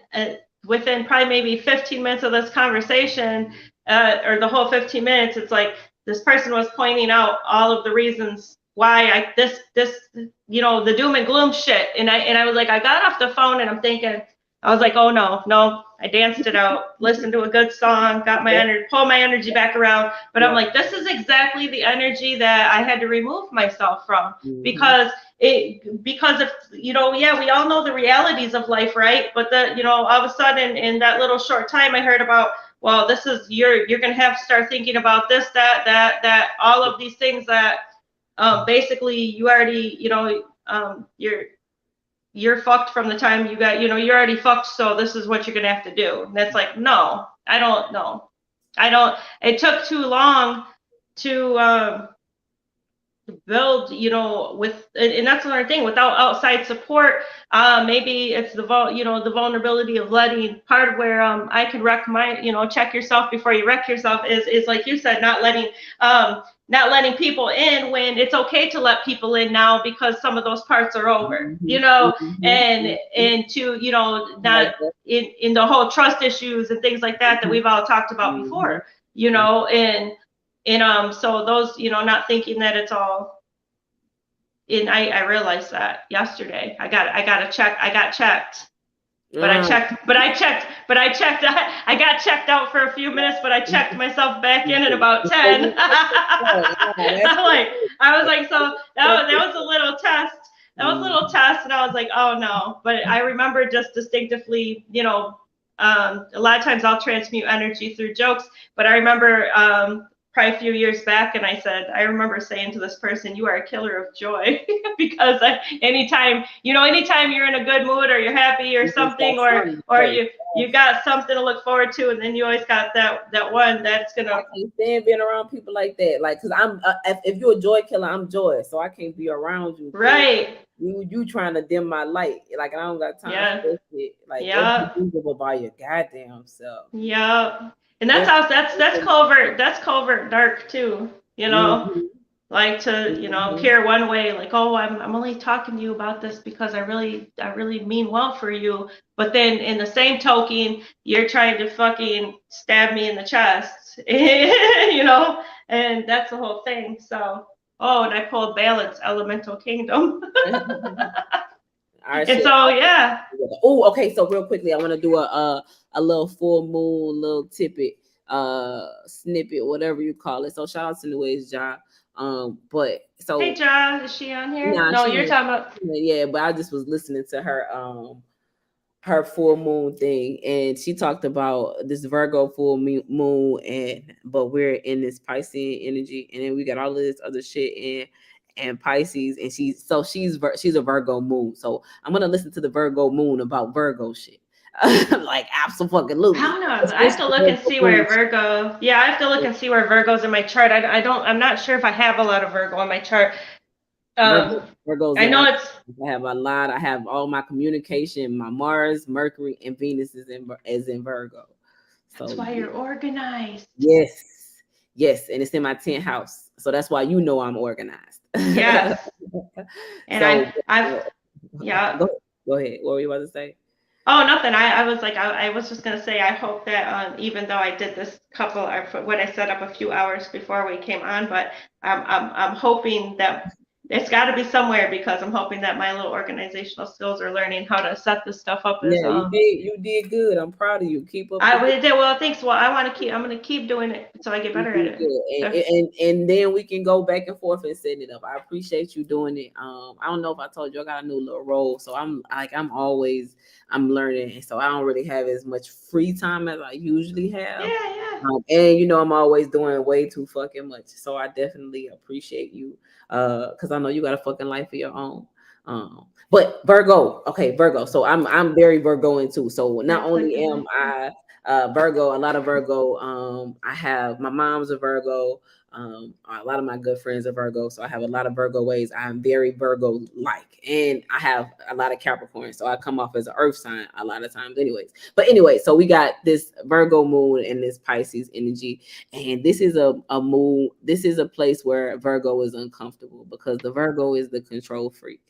within probably maybe 15 minutes of this conversation, or the whole 15 minutes, it's like this person was pointing out all of the reasons why the doom and gloom shit. And I was like, I got off the phone and I'm thinking, I was like, oh no, I danced it out, listened to a good song, got my energy, pulled my energy back around. But I'm like, this is exactly the energy that I had to remove myself from, because if yeah, we all know the realities of life, right? But all of a sudden in that little short time I heard about, well, this is you're gonna have to start thinking about this, that all of these things that basically you already, you're fucked from the time you got, you're already fucked, so this is what you're gonna have to do. And it's like, no, I don't know. I don't, it took too long to build, and that's another thing, without outside support. Maybe it's the vulnerability of letting, part of where I could wreck my, check yourself before you wreck yourself, is like you said, not letting people in when it's okay to let people in now, because some of those parts are over, and to, not in the whole trust issues and things like that we've all talked about before, and so those, not thinking that it's all in. I realized that yesterday. I got checked. I got checked out for a few minutes, but I checked myself back in at about 10. I was like, so that was a little test. That was a little test, and I was like, oh no. But I remember just distinctively, a lot of times I'll transmute energy through jokes, but I remember probably a few years back, and I remember saying to this person, you are a killer of joy. Because anytime you're in a good mood or you're happy or something, or you got something to look forward to, and then you always got that one that's gonna. I can't stand being around people like that. Like, cause I'm if you're a joy killer, I'm joy, so I can't be around you. Right. You trying to dim my light. Like, I don't got time for this shit. Like, yeah. Go be miserable by your goddamn self. Yeah. And that's covert. That's covert dark too. Like to appear one way, like, oh, I'm only talking to you about this because I really mean well for you. But then in the same token, you're trying to fucking stab me in the chest, and that's the whole thing. So, and I pulled balance, elemental kingdom. And so, yeah. Oh, okay. So real quickly, I want to do a little full moon, little tippet, snippet, whatever you call it. So shout out to New Age Ja. But so hey Ja, is she on here? No, you're talking about. Yeah, but I just was listening to her full moon thing, and she talked about this Virgo full moon, but we're in this Piscean energy, and then we got all of this other shit in and Pisces, and she's a Virgo moon. So I'm gonna listen to the Virgo moon about Virgo shit. Like, absolutely. I don't know. I have to look and see where Virgo. Yeah, I have to look and see where Virgo's in my chart. I'm not sure if I have a lot of Virgo in my chart. Virgo, Um, Virgo's I in know earth. it's I have a lot. I have all my communication. My Mars, Mercury, and Venus is in Virgo. that's So why yeah. you're organized. Yes, yes, and it's in my 10th house. So that's why you know I'm organized. Yes. And So I've yeah. go ahead. What were you about to say? Oh, nothing. I was like, I was just gonna say, I hope that even though I did this couple, what I set up a few hours before we came on, but I'm hoping that it's got to be somewhere because I'm hoping that my little organizational skills are learning how to set this stuff up as Yeah, you did good. I'm proud of you. Keep up I the good. would well, thanks. Well, I want to keep. I'm gonna keep doing it so I get You better at did it. good. So, And then we can go back and forth and set it up. I appreciate you doing it. I don't know if I told you I got a new little role, so I'm learning, and so I don't really have as much free time as I usually have. yeah, yeah. And I'm always doing way too fucking much. So I definitely appreciate you. Because I know you got a fucking life of your own. But Virgo, okay, Virgo. So I'm very Virgoing too. So not That's a only good am one. I Virgo, a lot of Virgo. I have my mom's a Virgo. A lot of my good friends are Virgo, so I have a lot of Virgo ways. I'm very Virgo like, and I have a lot of Capricorn, so I come off as an Earth sign a lot of times, anyways. But anyway, so we got this Virgo moon and this Pisces energy, and this is a moon. This is a place where Virgo is uncomfortable because the Virgo is the control freak.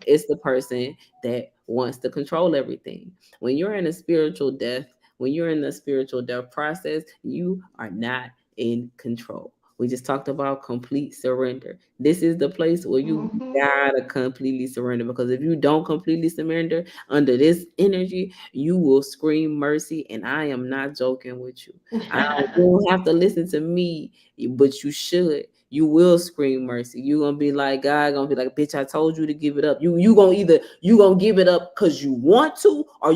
It's the person that wants to control everything. When you're in a spiritual death, when you're in the spiritual death process, you are not in control. We just talked about complete surrender. This is the place where you Mm-hmm. gotta completely surrender, because if you don't completely surrender under this energy, you will scream mercy. And I am not joking with you. You don't have to listen to me, but you should. You will scream mercy. You gonna be like, God gonna be like, bitch, I told you to give it up. You gonna give it up because you want to, or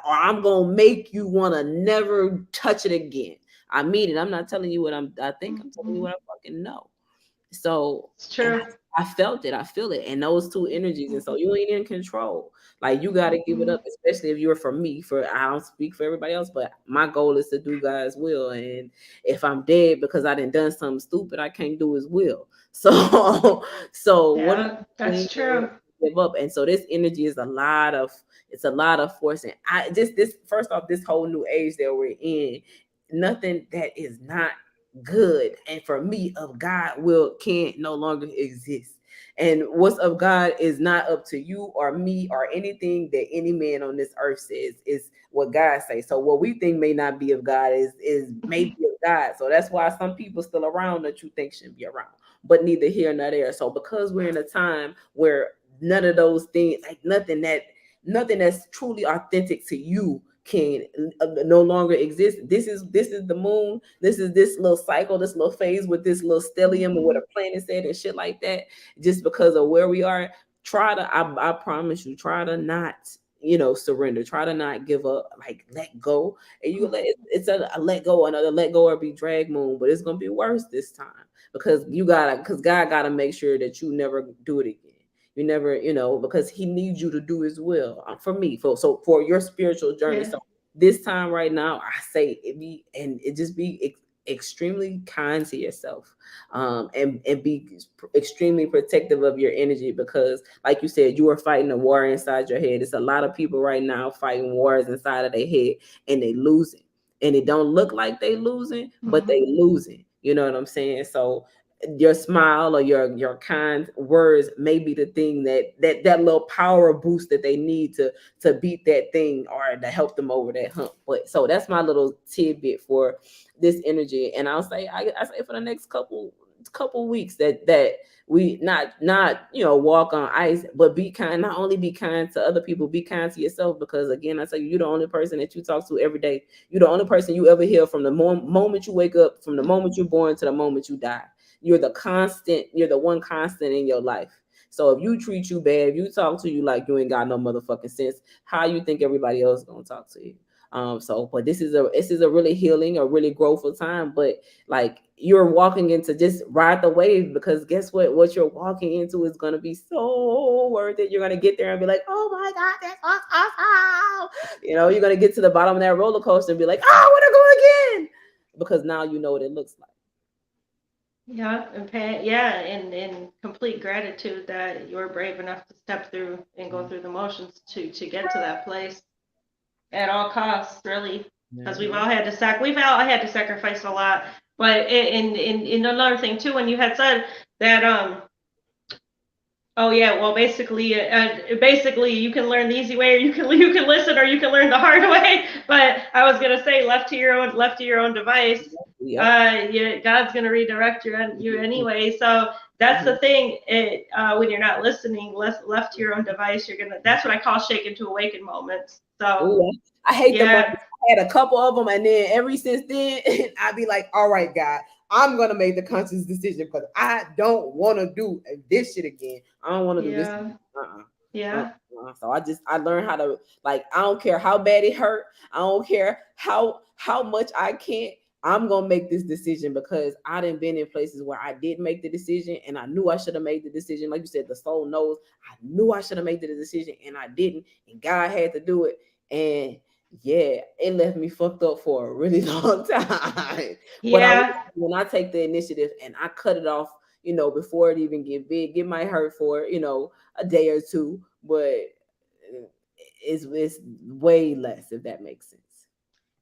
I'm gonna make you wanna never touch it again. I mean it. I'm not telling you what I think. I'm telling you Mm-hmm. what I fucking know. So, It's and true. I felt it. I feel it. And those two energies. And so you ain't in control. Like, you got to give it Mm-hmm. up, especially if you're for me. I don't speak for everybody else, but my goal is to do God's will. And if I'm dead because I done something stupid, I can't do His will. So, so what are you Yeah, that's doing to true. give up? And so this energy is a lot of force. And I just this first off, this whole new age that we're in, nothing that is not good and for me of God will can't no longer exist. And what's of God is not up to you or me or anything that any man on this earth says. Is what God says. So what we think may not be of God is maybe of God. So that's why some people still around that you think shouldn't be around. But neither here nor there. So because we're in a time where none of those things, like nothing that's truly authentic to you can no longer exist. This is the moon. This is this little cycle, this little phase with this little stellium or what Mm-hmm. a planet said and shit like that. Just because of where we are, I promise you, try to not surrender. Try to not give up. Like, let go, and you it's a let go, another let go or be drag moon, but it's gonna be worse this time because God gotta make sure that you never do it again. You never, because He needs you to do His will. For me, for your spiritual journey. Yeah. So this time right now, I say it just be extremely kind to yourself, and be extremely protective of your energy, because like you said, you are fighting a war inside your head. It's a lot of people right now fighting wars inside of their head, and they losing, and it don't look like they losing, but they Mm-hmm. losing. You know what I'm saying? So your smile or your kind words may be the thing that little power boost that they need to beat that thing or to help them over that hump. But so that's my little tidbit for this energy. And I say for the next couple weeks that we not walk on ice, but be kind. Not only be kind to other people, be kind to yourself, because again, I tell you, you're the only person that you talk to every day. You're the only person you ever hear from the moment you wake up, from the moment you're born to the moment you die. You're the one constant in your life. So if you treat you bad, if you talk to you like you ain't got no motherfucking sense, how you think everybody else is gonna talk to you? But this is a really healing, a really growthful time. But like, you're walking into, just ride the wave, because guess what you're walking into is gonna be so worth it. You're gonna get there and be like, oh my God, that's awesome. You're gonna get to the bottom of that roller coaster and be like, oh, I want to go again, because now you know what it looks like. Yeah, and complete gratitude that you were brave enough to step through and go through the motions to get to that place at all costs, really, because Mm-hmm. we've all had to sacrifice a lot. But in another thing too, when you had said that oh yeah, well basically you can learn the easy way, or you can listen, or you can learn the hard way. But I was gonna say left to your own device. Yep. Yeah, God's gonna redirect you anyway. So that's the thing. When you're not listening, left to your own device, you're gonna. That's what I call shaken to awaken moments. So Ooh, I hate them yeah, moments. I had a couple of them, and then ever since then, I'd be like, "All right, God, I'm gonna make the conscious decision because I don't want to do this shit again. I don't want to do this. yeah, Uh-uh. yeah, So I learned how to, like, I don't care how bad it hurt. I don't care how much I can't. I'm gonna make this decision because I didn't been in places where I did make the decision and I knew I should have made the decision. Like you said, the soul knows. I knew I should have made the decision and I didn't, and God had to do it. And yeah, it left me fucked up for a really long time. But yeah. when I take the initiative and I cut it off, before it even get big, it might hurt for a day or two, but it's way less, if that makes sense.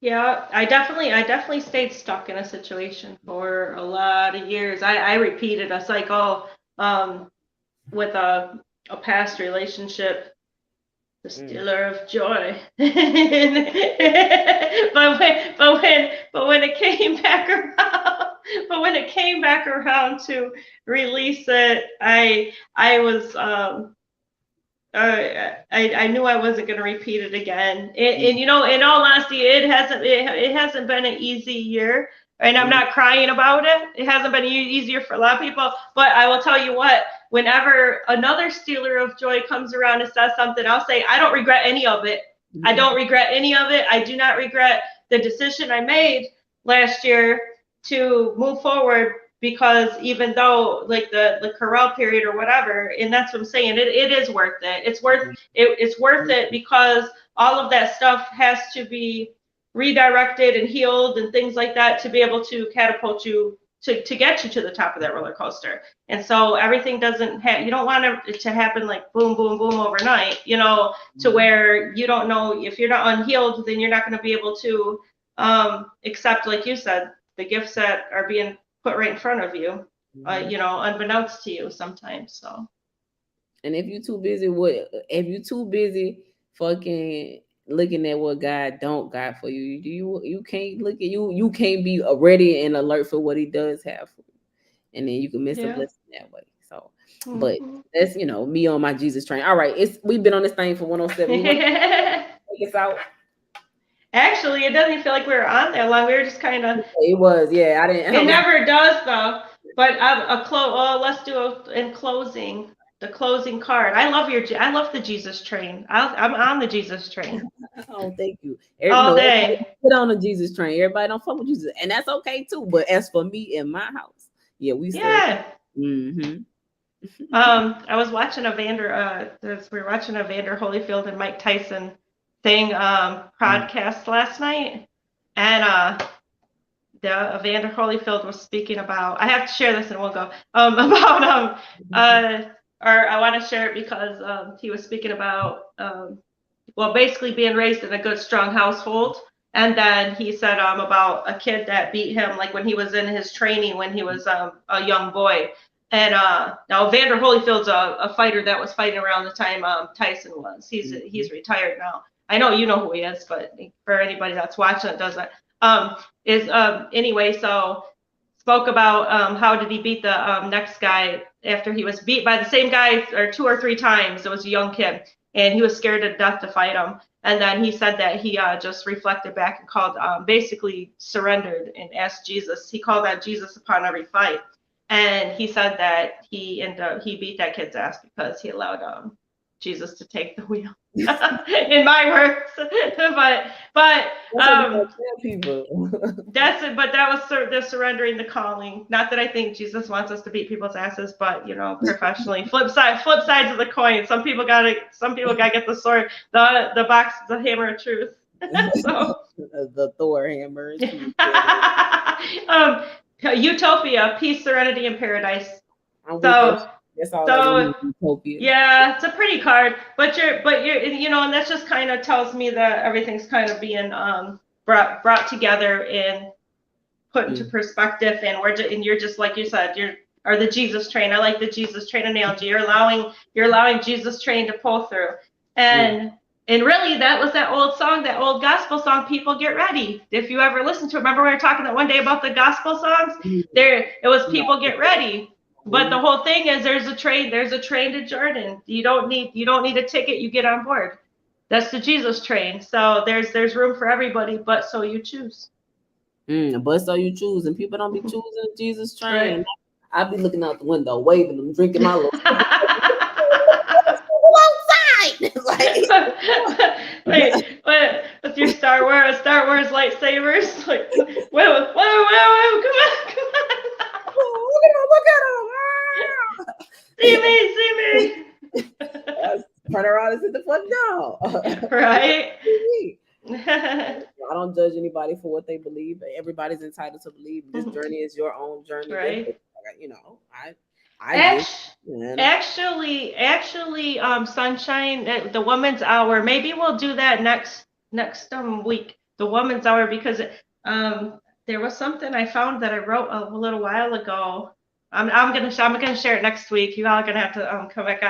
Yeah, I definitely stayed stuck in a situation for a lot of years. I repeated a cycle with a past relationship, the Mm. stealer of joy. But when it came back around, but when it came back around to release it, I was I knew I wasn't going to repeat it again. And in all honesty, it hasn't been an easy year, and I'm Mm. not crying about it. It hasn't been easier for a lot of people, but I will tell you what. Whenever another stealer of joy comes around and says something, I'll say I don't regret any of it. I don't regret any of it. I do not regret the decision I made last year to move forward, because even though like the corral period or whatever, and that's what I'm saying, it is worth it. It's worth it because all of that stuff has to be redirected and healed and things like that to be able to catapult you to get you to the top of that roller coaster. And so everything doesn't have, you don't want it to happen like boom, boom, boom overnight, to where you don't know, if you're not unhealed, then you're not going to be able to accept, like you said, the gifts that are being put right in front of you, Mhm. unbeknownst to you sometimes. So And if you too busy fucking looking at what God don't got for you, you can't look at you can't be ready and alert for what He does have for you, and then you can miss a yeah. blessing that way. So, but Hmm. that's me on my Jesus train. All right, we've been on this thing for 107. You want to take us out? Actually, it doesn't even feel like we were on there long. We were just kind of. It was, yeah. I didn't. I It was. never does though. But let's do in closing. The closing card. I love the Jesus train. I'm on the Jesus train Oh, thank you. all Everybody day. get on the Jesus train. Everybody don't fuck with Jesus, and that's okay too. But as for me in my house, yeah, we serve. Yeah. Mm-hmm. I was watching we were watching a Vander Holyfield and Mike Tyson thing, podcast last night, and the Evander Holyfield was speaking about. I have to share this and we'll go. About or I want to share it because he was speaking about well, basically being raised in a good, strong household. And then he said about a kid that beat him, like when he was in his training when he was a young boy. And now Vander Holyfield's a fighter that was fighting around the time Tyson was. He's retired now. I know you know who he is, but for anybody that's watching that doesn't, is anyway. So spoke about how did he beat the next guy after he was beat by the same guy or two or three times. It was a young kid, and he was scared to death to fight him. And then he said that he just reflected back and called, basically surrendered and asked Jesus. He called out Jesus upon every fight, and he said that he beat that kid's ass because he allowed Jesus to take the wheel. In my words, but That's what we gonna tell people. that's it. But that was the surrendering the calling. Not that I think Jesus wants us to beat people's asses, but professionally. Flip sides of the coin. Some people gotta get the sword, the box, the hammer of truth. So The Thor hammers. um, Utopia, peace, serenity, and paradise. I'm with that. So, That's all I so need. Utopia. yeah, it's a pretty card, but you're, and that just kind of tells me that everything's kind of being brought together and put into perspective, and you're just like you said, or the Jesus train. I like the Jesus train analogy. You're allowing Jesus train to pull through, and really that was that old song, that old gospel song, People Get Ready. If you ever listened to it, remember we were talking that one day about the gospel songs? It was People Get Ready. But the whole thing is there's a train to Jordan. You don't need a ticket, you get on board. That's the Jesus train. So there's room for everybody, but so you choose. But so you choose, and people don't be choosing Jesus train. Right. I be looking out the window, waving them, drinking my little outside. Wait, with your Star Wars lightsabers, like, whoa, come on. Look at him. See me. Turn around and sit the fuck down. Right. I don't judge anybody for what they believe. Everybody's entitled to believe. This journey is your own journey. Right. Actually, Sunshine, the Woman's Hour. Maybe we'll do that next week. The Woman's Hour, because there was something I found that I wrote a little while ago. I'm gonna share it next week. You all are gonna have to come back.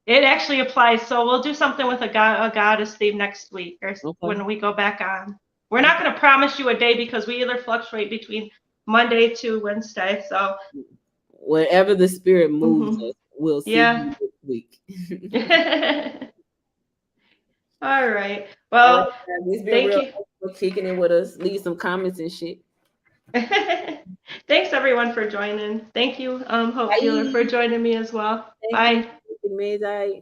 It actually applies. So we'll do something with a goddess theme next week, or when we go back on. We're not gonna promise you a day because we either fluctuate between Monday to Wednesday. So wherever the spirit moves us, we'll see you next week. All right. Well, thank you for kicking it with us. Leave some comments and shit. Thanks everyone for joining. Thank you, Hope Healer, for joining me as well. Bye. Magi.